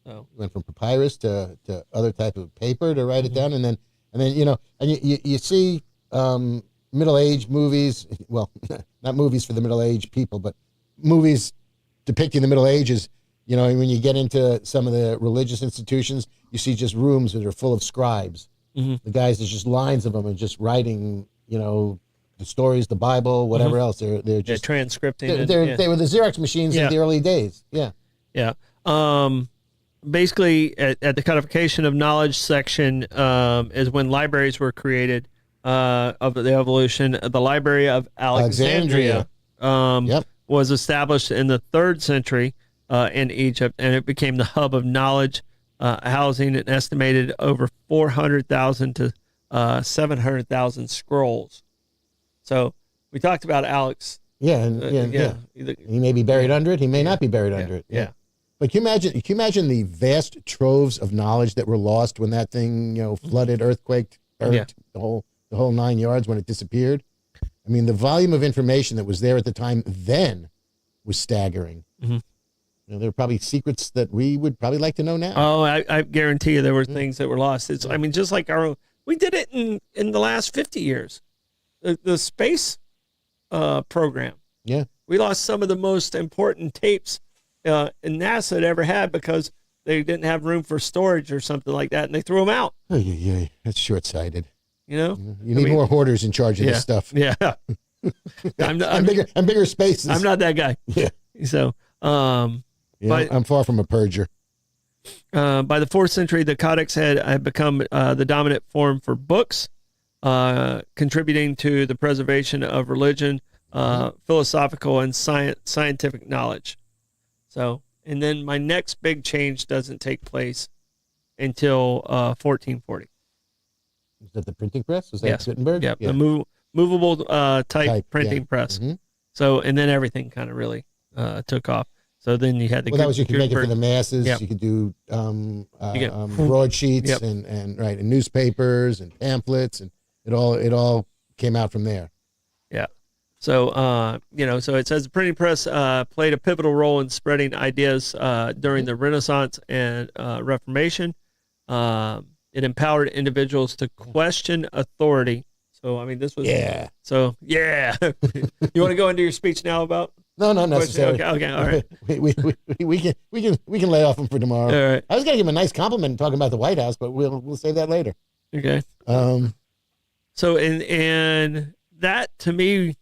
So went from papyrus to other type of paper to write it down, and then you know, and you see middle-aged movies. Well, not movies for the middle-aged people, but movies depicting the Middle Ages. You know, when you get into some of the religious institutions, you see just rooms that are full of scribes. The guys, there's just lines of them and just writing. You know, the stories, the Bible, whatever else. They're just transcripting. They were the Xerox machines in the early days. Yeah. Yeah. Basically, at the codification of knowledge section is when libraries were created of the evolution. The Library of Alexandria was established in the 3rd century in Egypt, and it became the hub of knowledge, housing an estimated over 400,000 to 700,000 scrolls. So we talked about Alex. Yeah, he may be buried under it. He may not be buried under it. Yeah. But can you imagine the vast troves of knowledge that were lost when that thing, flooded, earthquaked, burnt, the whole 9 yards when it disappeared? I mean, the volume of information that was there at the time then was staggering. Mm-hmm. There are probably secrets that we would probably like to know now. Oh, I guarantee you there were things that were lost. I mean, just like we did it in the last 50 years. The space program. Yeah. We lost some of the most important tapes NASA had ever had because they didn't have room for storage or something like that, and they threw them out. Oh, yeah. That's short-sighted. You need more hoarders in charge of this stuff. Yeah. I'm bigger spaces. I'm not that guy. Yeah. So, I'm far from a purger. By the 4th century, the codex had become the dominant form for books, contributing to the preservation of religion, philosophical, and scientific knowledge. So, and then my next big change doesn't take place until 1440. Is that the printing press? Was that Yes. Gutenberg? Yeah, the movable type printing press. Mm-hmm. So, and then everything kind of really took off. So then you had the that was you could make it for the masses. Yep. You could do broadsheets and newspapers and pamphlets, and it all came out from there. Yeah. So so it says the printing press played a pivotal role in spreading ideas during the Renaissance and Reformation. It empowered individuals to question authority. So I mean, this was So yeah, you want to go into your speech now about? No, not necessarily. Okay, all right. we can lay off him for tomorrow. All right. I was gonna give him a nice compliment and talking about the White House, but we'll save that later. Okay. So and that to me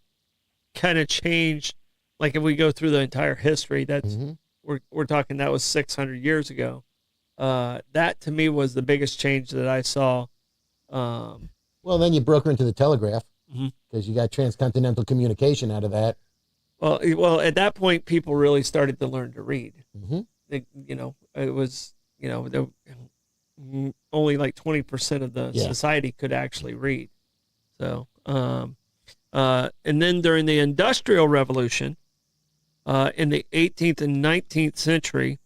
kind of changed. Like if we go through the entire history, that's we're talking that was 600 years ago. That to me was the biggest change that I saw. Well, then you broker into the telegraph because you got transcontinental communication out of that. Well, at that point, people really started to learn to read. It was, only like 20% of the society could actually read. So, and then during the Industrial Revolution, in the 18th and 19th century,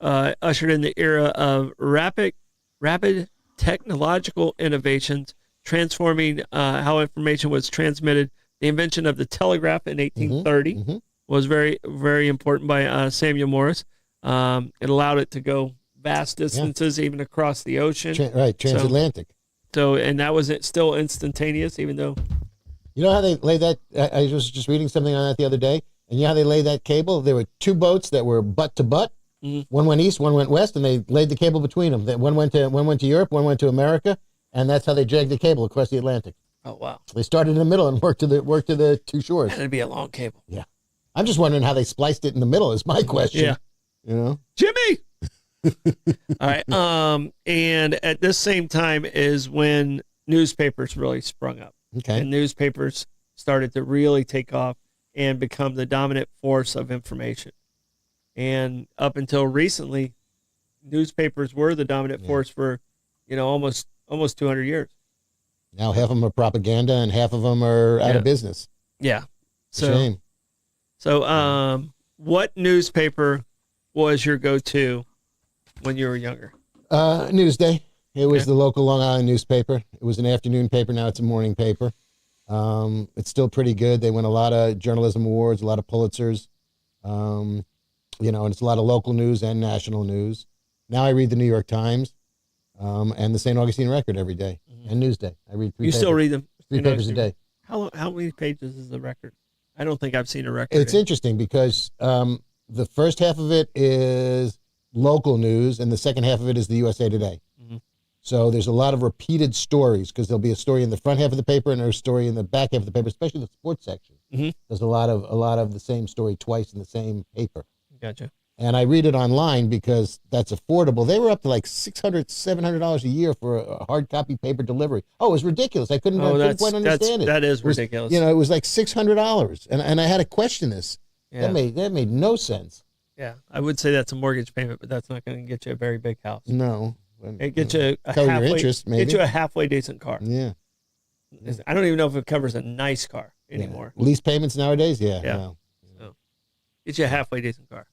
ushered in the era of rapid technological innovations, transforming how information was transmitted. The invention of the telegraph in 1830 was very, very important by Samuel Morse. It allowed it to go vast distances, even across the ocean. Transatlantic. So, and that was still instantaneous, even though. You know how they lay that? I was just reading something on that the other day, and you know how they lay that cable? There were two boats that were butt to butt. One went east, one went west, and they laid the cable between them. One went to Europe, one went to America, and that's how they dragged the cable across the Atlantic. Oh wow! They started in the middle and worked to the two shores. That'd be a long cable. Yeah, I'm just wondering how they spliced it in the middle. Is my question. Yeah, Jimmy. All right. And at this same time is when newspapers really sprung up. Okay. And newspapers started to really take off and become the dominant force of information. And up until recently, newspapers were the dominant force for, almost 200 years. Now half of them are propaganda and half of them are out of business. Yeah. Shame. So, what newspaper was your go-to when you were younger? Newsday. It was the local Long Island newspaper. It was an afternoon paper. Now it's a morning paper. It's still pretty good. They win a lot of journalism awards, a lot of Pulitzers. And it's a lot of local news and national news. Now I read the New York Times and the St. Augustine Record every day and Newsday. I read three papers. You still read them? Three papers a day. How many pages is the record? I don't think I've seen a record. It's interesting because the first half of it is local news and the second half of it is the USA Today. So there's a lot of repeated stories because there'll be a story in the front half of the paper and there's a story in the back half of the paper, especially the sports section. There's a lot of the same story twice in the same paper. Gotcha. And I read it online because that's affordable. They were up to like $600, $700 a year for a hard copy paper delivery. Oh, it was ridiculous. I couldn't quite understand it. That is ridiculous. It was like $600. And I had to question this. Yeah. That made no sense. Yeah. I would say that's a mortgage payment, but that's not going to get you a very big house. No. It gets you maybe. Get you a halfway decent car. Yeah. I don't even know if it covers a nice car anymore. Lease payments nowadays? Yeah. No. So, get you a halfway decent car.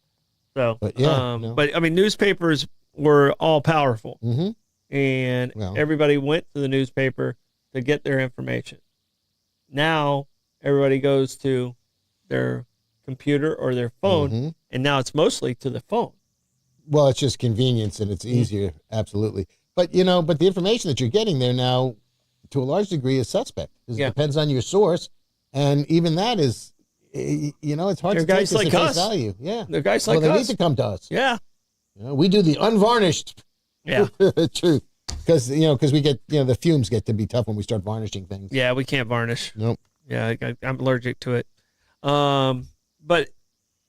So, But yeah, no. but I mean, newspapers were all powerful, Mm-hmm. and Well. everybody went to the newspaper to get their information. Now everybody goes to their computer or their phone, Mm-hmm. and now it's mostly to the phone. Well, it's just convenience and it's easier, absolutely. But but the information that you're getting there now, to a large degree, is suspect. It depends on your source, and even that is, it's hard They're to take guys this like at face us. value. Yeah, They're guys like well, they us. need to come to us. Yeah, We do the unvarnished truth, because we get the fumes get to be tough when we start varnishing things. yeah, we can't varnish. Nope. Yeah, I'm allergic to it. But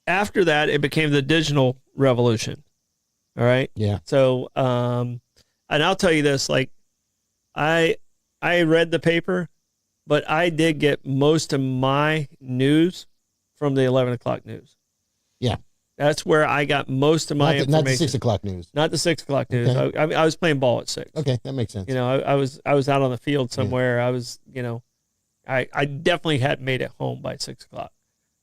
after that, it became the digital revolution. All right. Yeah. So, and I'll tell you this: like, I read the paper, but I did get most of my news from the 11 o'clock news. Yeah. That's where I got most of my information. Not the 6 o'clock news. Not the 6 o'clock news. Okay. I was playing ball at 6. Okay, that makes sense. I was out on the field somewhere. I was, I definitely hadn't made it home by 6 o'clock,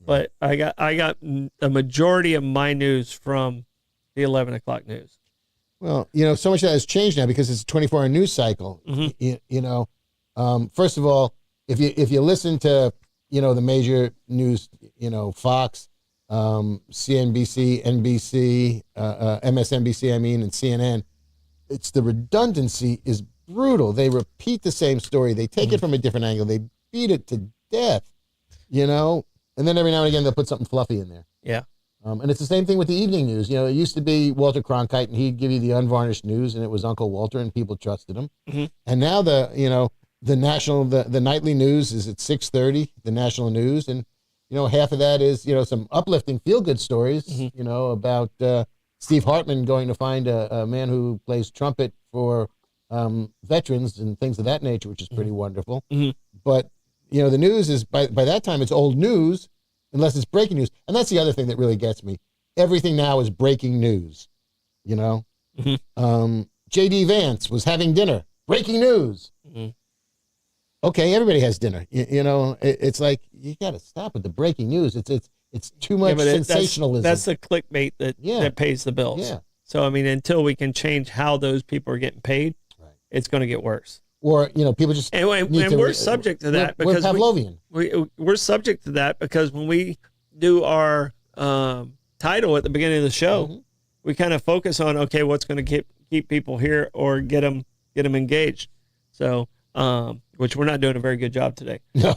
but I got the majority of my news from the 11 o'clock news. Well, so much of that has changed now because it's a 24-hour news cycle. Mm-hmm. First of all, if you listen to the major news, Fox, CNBC, NBC, MSNBC, and CNN, it's the redundancy is brutal. They repeat the same story. They take it from a different angle. They beat it to death, and then every now and again they'll put something fluffy in there. Yeah. And it's the same thing with the evening news. It used to be Walter Cronkite, and he'd give you the unvarnished news, and it was Uncle Walter, and people trusted him. Mm-hmm. And now the nightly news is at 6:30, the national news, and half of that is some uplifting feel-good stories, Mm-hmm. About Steve Hartman going to find a man who plays trumpet for veterans and things of that nature, which is pretty wonderful. Mm-hmm. But the news is by that time it's old news. Unless it's breaking news. And that's the other thing that really gets me. Everything now is breaking news, Mm-hmm. J.D. Vance was having dinner. Breaking news. Mm-hmm. Okay, everybody has dinner. It's like, you got to stop with the breaking news. It's too much sensationalism. That's the clickbait that pays the bills. Yeah. So, I mean, until we can change how those people are getting paid, it's going to get worse. Or, people just and we're subject to that because we're Pavlovian. We're subject to that because when we do our title at the beginning of the show, we kind of focus on, okay, what's going to keep people here or get them engaged. So, which we're not doing a very good job today. No.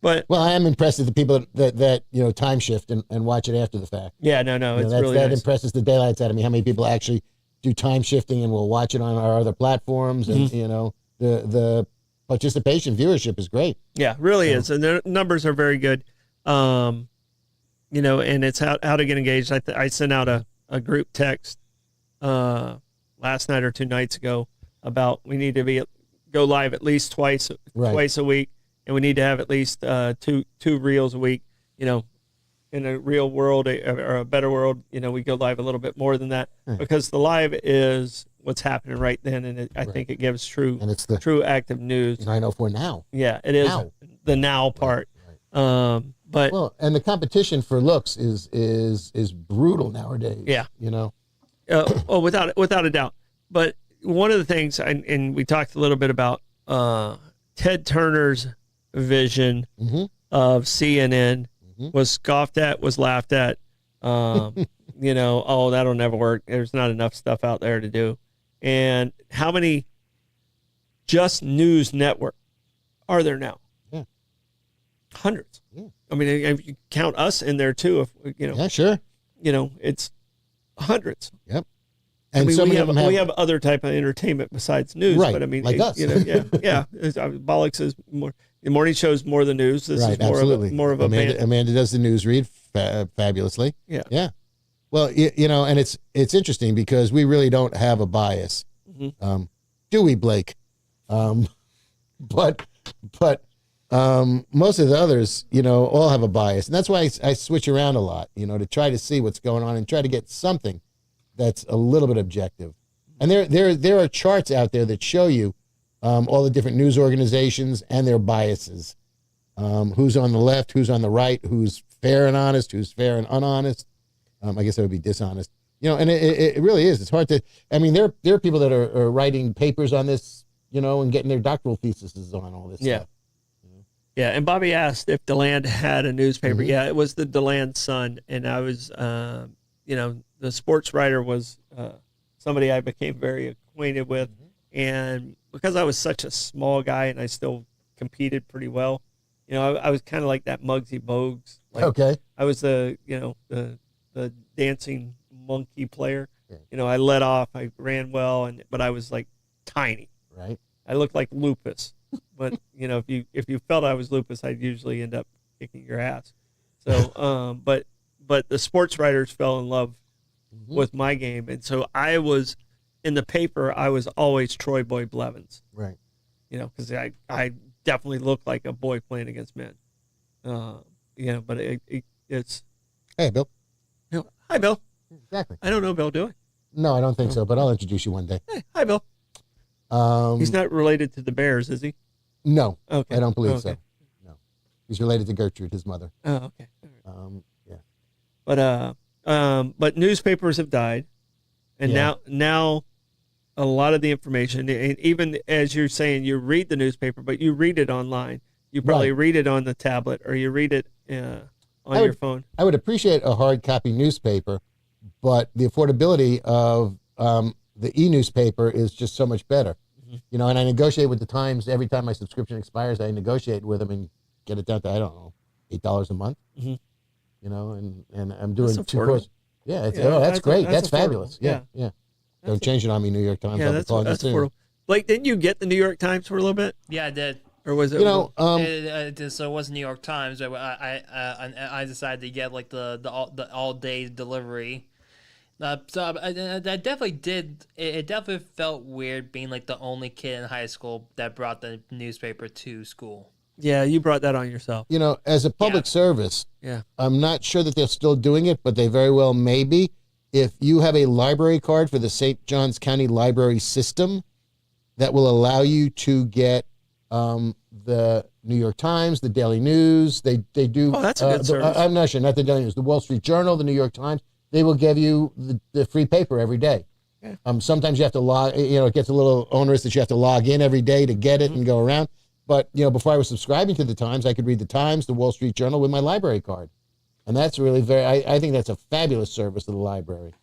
But I am impressed with the people that time shift and watch it after the fact. Yeah, no, it's really that nice. impresses the daylights out of me. How many people actually do time shifting and will watch it on our other platforms, and the participation viewership is great. Yeah, really is, and the numbers are very good. And it's how to get engaged. I sent out a group text last night or 2 nights ago about we need to go live at least twice a week, and we need to have at least two reels a week. In a real world or a better world, we go live a little bit more than that because the live is what's happening right then, and I think it gives true active news. 904 now. Yeah, it is the now part. Right. But and the competition for looks is brutal nowadays. Yeah, without a doubt. But one of the things, and we talked a little bit about Ted Turner's vision of CNN. Was scoffed at, was laughed at. Oh, that'll never work. There's not enough stuff out there to do. And how many just news network are there now? Yeah. Hundreds. Yeah. I mean, if you count us in there too, Yeah, sure. It's hundreds. Yep. And so we have other type of entertainment besides news, right, but I mean, like us. Yeah. Bollocks is more. The morning show is more the news. This is more of a Amanda does the news read fabulously. Yeah. Yeah. Well, and it's interesting because we really don't have a bias. Mm-hmm. Do we, Blake? But most of the others, all have a bias. And that's why I switch around a lot, to try to see what's going on and try to get something that's a little bit objective. And there are charts out there that show you all the different news organizations and their biases. Who's on the left, who's on the right, who's fair and honest, who's fair and unhonest. I guess that would be dishonest. And it really is. It's hard to. I mean, there are people that are writing papers on this, and getting their doctoral theses on all this stuff. Yeah, and Bobby asked if DeLand had a newspaper. Yeah, it was the DeLand Sun, and I was, the sports writer was somebody I became very acquainted with, and because I was such a small guy and I still competed pretty well, I was kind of like that Muggsy Bogues. Like, okay. I was the dancing monkey player. Yeah. I let off, I ran well, but I was like tiny. Right. I looked like Lupus. But if you felt I was Lupus, I'd usually end up kicking your ass. So, but the sports writers fell in love with my game, and so I was in the paper. I was always Troy Boy Blevins, right? Because I definitely looked like a boy playing against men. But it's hey, Bill. Hi, Bill. Exactly. I don't know Bill, do I? No, I don't think so. But I'll introduce you one day. Hey, hi, Bill. He's not related to the Bears, is he? No, okay. I don't believe so. No, he's related to Gertrude, his mother. Oh, okay. Yeah. But newspapers have died, and now a lot of the information, and even as you're saying, you read the newspaper, but you read it online. You probably read it on the tablet, or you read it on your phone. I would appreciate a hard copy newspaper, but the affordability of the e-newspaper is just so much better. And I negotiate with the Times every time my subscription expires. I negotiate with them and get it down to, I don't know, $8 a month. And I'm doing that's 2 courses. Yeah, that's great. That's fabulous. Yeah. Don't change it on me, New York Times. Yeah, that's affordable. Blake, didn't you get the New York Times for a little bit? Yeah, I did. Or was it? So it wasn't New York Times. But I decided to get like the all day delivery. So I definitely did. It definitely felt weird being like the only kid in high school that brought the newspaper to school. Yeah, you brought that on yourself. As a public service, yeah, I'm not sure that they're still doing it, but they very well may be. If you have a library card for the St. Johns County Library System, that will allow you to get the New York Times, the Daily News. They do. Oh, that's a good service. I'm not sure, not the Daily News, the Wall Street Journal, the New York Times. They will give you the free paper every day. Yeah. Sometimes you have to log, it gets a little onerous that you have to log in every day to get it and go around. But, before I was subscribing to the Times, I could read the Times, the Wall Street Journal with my library card. And that's really I think that's a fabulous service to the library.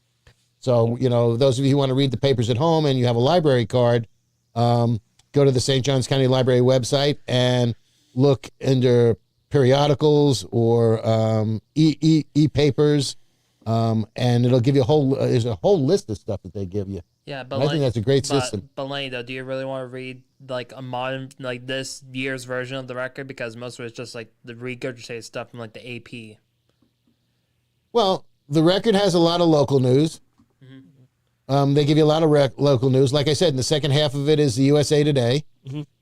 So, those of you who want to read the papers at home and you have a library card, go to the St. Johns County Library website and look under periodicals or e-papers. And it'll give you there's a whole list of stuff that they give you. Yeah, but I think that's a great system. But Lenny, though, do you really want to read like a modern, like this year's version of the record? Because most of it's just like the regurgitated stuff from like the AP. Well, the record has a lot of local news. They give you a lot of local news. Like I said, in the second half of it is the USA Today.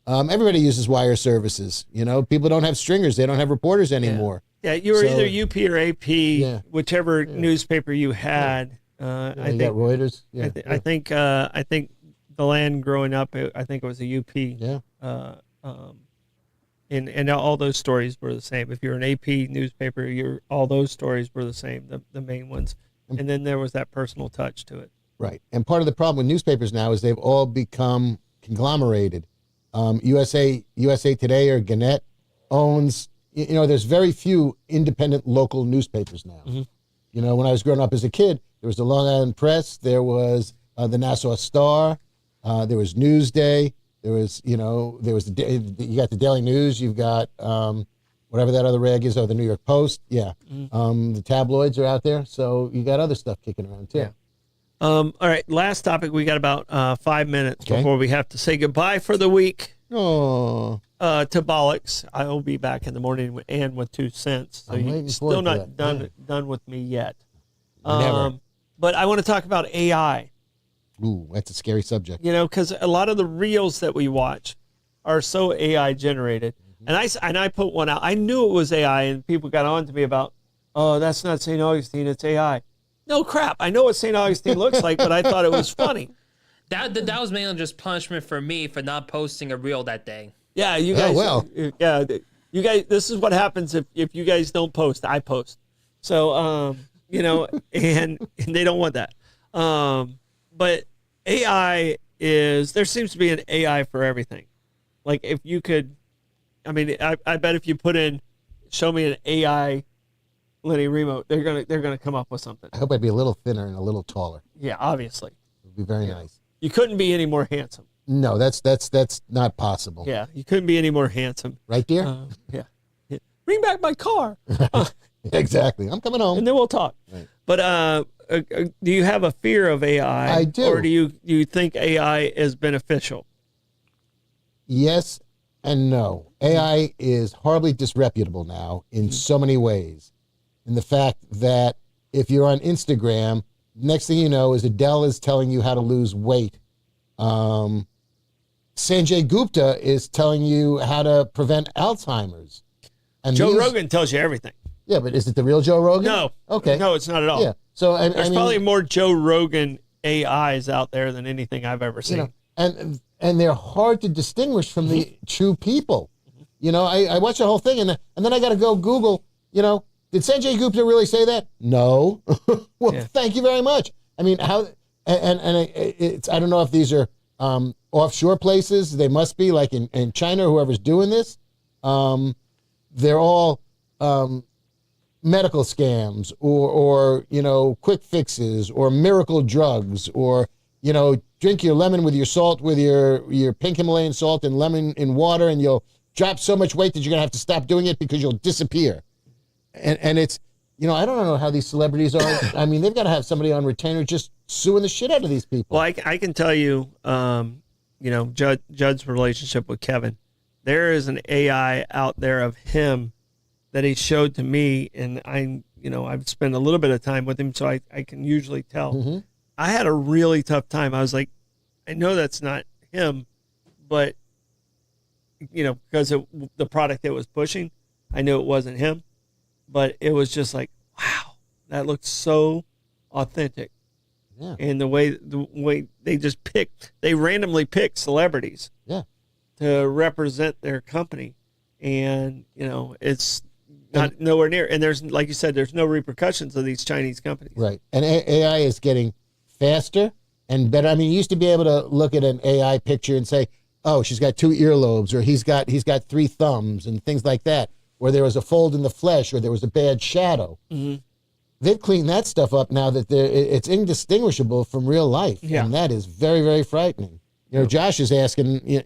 Everybody uses wire services. People don't have stringers. They don't have reporters anymore. Yeah, you were either UP or AP, whichever newspaper you had. I think got Reuters. Yeah, I think the land growing up, I think it was a UP. Yeah. And all those stories were the same. If you're an AP newspaper, all those stories were the same, the main ones. And then there was that personal touch to it. Right. And part of the problem with newspapers now is they've all become conglomerated. USA Today or Gannett owns. There's very few independent local newspapers now. When I was growing up as a kid, there was the Long Island Press, there was the Nassau Star, there was Newsday, there was you got the Daily News, you've got whatever that other rag is, the New York Post, the tabloids are out there, so you got other stuff kicking around too. Yeah. All right, last topic. We got about 5 minutes before we have to say goodbye for the week. Oh. To Bollocks. I will be back in the morning and with 2 cents. So you're still not done with me yet. Never. But I want to talk about AI. Ooh, that's a scary subject. Because a lot of the reels that we watch are so AI generated. And I put one out. I knew it was AI, and people got on to me about, oh, that's not St. Augustine, it's AI. No crap. I know what St. Augustine looks like, but I thought it was funny. That was mainly just punishment for me for not posting a reel that day. Yeah, you guys. You guys. This is what happens if you guys don't post. I post. So and they don't want that. But AI there seems to be an AI for everything. Like if you could, I bet if you put in, show me an AI Lenny remote, they're gonna come up with something. I hope I'd be a little thinner and a little taller. Yeah, obviously. It would be very nice. You couldn't be any more handsome. No, that's not possible. Yeah, you couldn't be any more handsome. Right, dear? Yeah. Bring back my car. Exactly. I'm coming home. And then we'll talk. Right. But do you have a fear of AI? I do. Or do you think AI is beneficial? Yes and no. AI is horribly disreputable now in so many ways. In the fact that if you're on Instagram, next thing you know is Adele is telling you how to lose weight. Sanjay Gupta is telling you how to prevent Alzheimer's. And Joe Rogan tells you everything. Yeah, but is it the real Joe Rogan? No. Okay. No, it's not at all. Yeah. So there's probably more Joe Rogan AIs out there than anything I've ever seen. And they're hard to distinguish from the true people. I watch the whole thing and then I got to go Google, did Sanjay Gupta really say that? No. Well, Thank you very much. How, it's, I don't know if these are offshore places. They must be like in China, whoever's doing this. They're all medical scams or quick fixes or miracle drugs or, drink your lemon with your salt, with your pink Himalayan salt and lemon in water, and you'll drop so much weight that you're going to have to stop doing it because you'll disappear. And it's, I don't know how these celebrities are. They've got to have somebody on retainer just suing the shit out of these people. Well, I can tell you, Judd's relationship with Kevin, there is an AI out there of him that he showed to me, and I've spent a little bit of time with him, so I can usually tell. Mm-hmm. I had a really tough time. I was like, I know that's not him, but, because of the product it was pushing, I knew it wasn't him. But it was just like, wow, that looked so authentic. Yeah. And the way they randomly pick celebrities to represent their company. And, it's not nowhere near. And there's, like you said, there's no repercussions of these Chinese companies. Right. And AI is getting faster and better. You used to be able to look at an AI picture and say, oh, she's got 2 earlobes, or he's got 3 thumbs and things like that. Or there was a fold in the flesh, or there was a bad shadow. Mm-hmm. They've cleaned that stuff up now that it's indistinguishable from real life. Yeah. And that is very, very frightening. Josh is asking,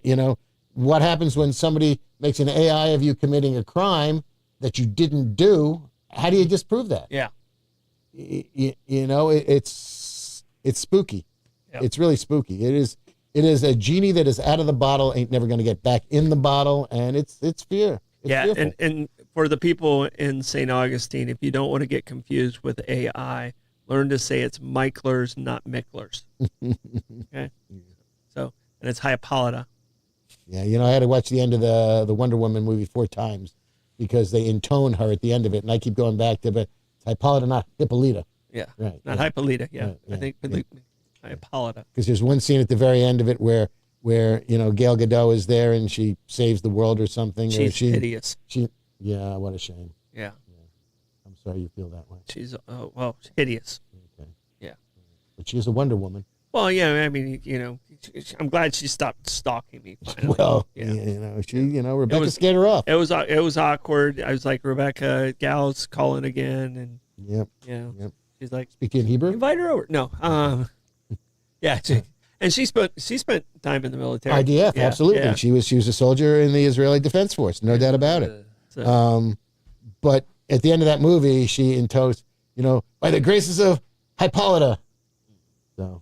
what happens when somebody makes an AI of you committing a crime that you didn't do? How do you disprove that? Yeah. It's spooky. Yep. It's really spooky. It is a genie that is out of the bottle, ain't never going to get back in the bottle, and it's fear. It's and for the people in St. Augustine, if you don't want to get confused with AI, learn to say it's Michlers, not Micklers. Okay? So, and it's Hippolyta. Yeah, I had to watch the end of the Wonder Woman movie 4 times because they intone her at the end of it, and I keep going back to, but it's Hippolyta, not Hippolyta. Yeah, right. Not Hippolyta, yeah. I think Hippolyta. Because there's one scene at the very end of it where Gal Gadot is there and she saves the world or something. She's hideous. Yeah, what a shame. Yeah. I'm sorry you feel that way. She's hideous. Okay. Yeah. But she is a Wonder Woman. Well, yeah, I'm glad she stopped stalking me finally. Well, yeah. Rebecca scared her off. It was awkward. I was like, Rebecca, Gal's calling again, and Yep. she's like, speaking Hebrew? Invite her over. No. Yeah. And she spent time in the military. IDF, absolutely. Yeah. She was a soldier in the Israeli Defense Force, no doubt about it. But at the end of that movie, she intones, by the graces of Hippolyta. So,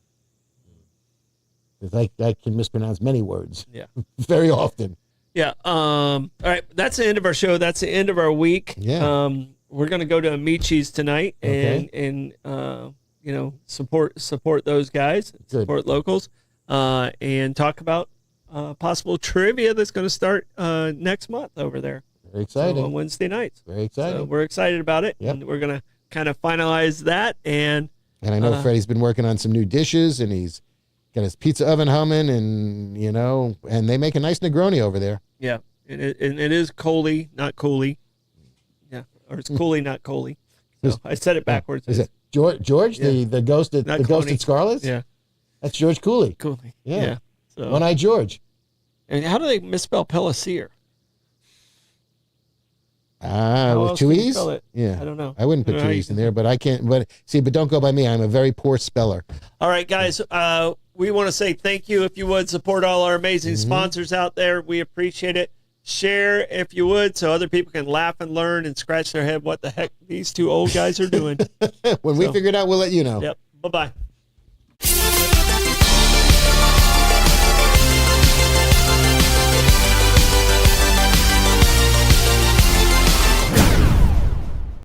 I can mispronounce many words. Yeah. Very often. Yeah. All right. That's the end of our show. That's the end of our week. Yeah. We're going to go to mach-e's tonight and support those guys, support locals, and talk about possible trivia that's going to start next month over there. Very exciting. On Wednesday nights. Very exciting. So we're excited about it. Yep. And we're going to kind of finalize that. And I know Freddie's been working on some new dishes, and he's got his pizza oven humming, and and they make a nice Negroni over there. Yeah. And it is Coley, not Cooley. Yeah. Or it's Cooley, not Coley. So I said it backwards. Is it George, the ghost at Not ghost Clooney. at Scarlet's? Yeah. That's George Cooley. Cooley. Yeah. So, One-Eyed George. and how do they misspell Pellissier? With else two can you E's? spell it? Yeah. I don't know. I wouldn't I put don't know two how E's you in there, but I can't. But see, but don't go by me. I'm a very poor speller. All right, guys. We want to say thank you. If you would support all our amazing sponsors out there, we appreciate it. Share if you would, so other people can laugh and learn and scratch their head. What the heck these two old guys are doing? When we figure it out, we'll let you know. Yep. Bye bye.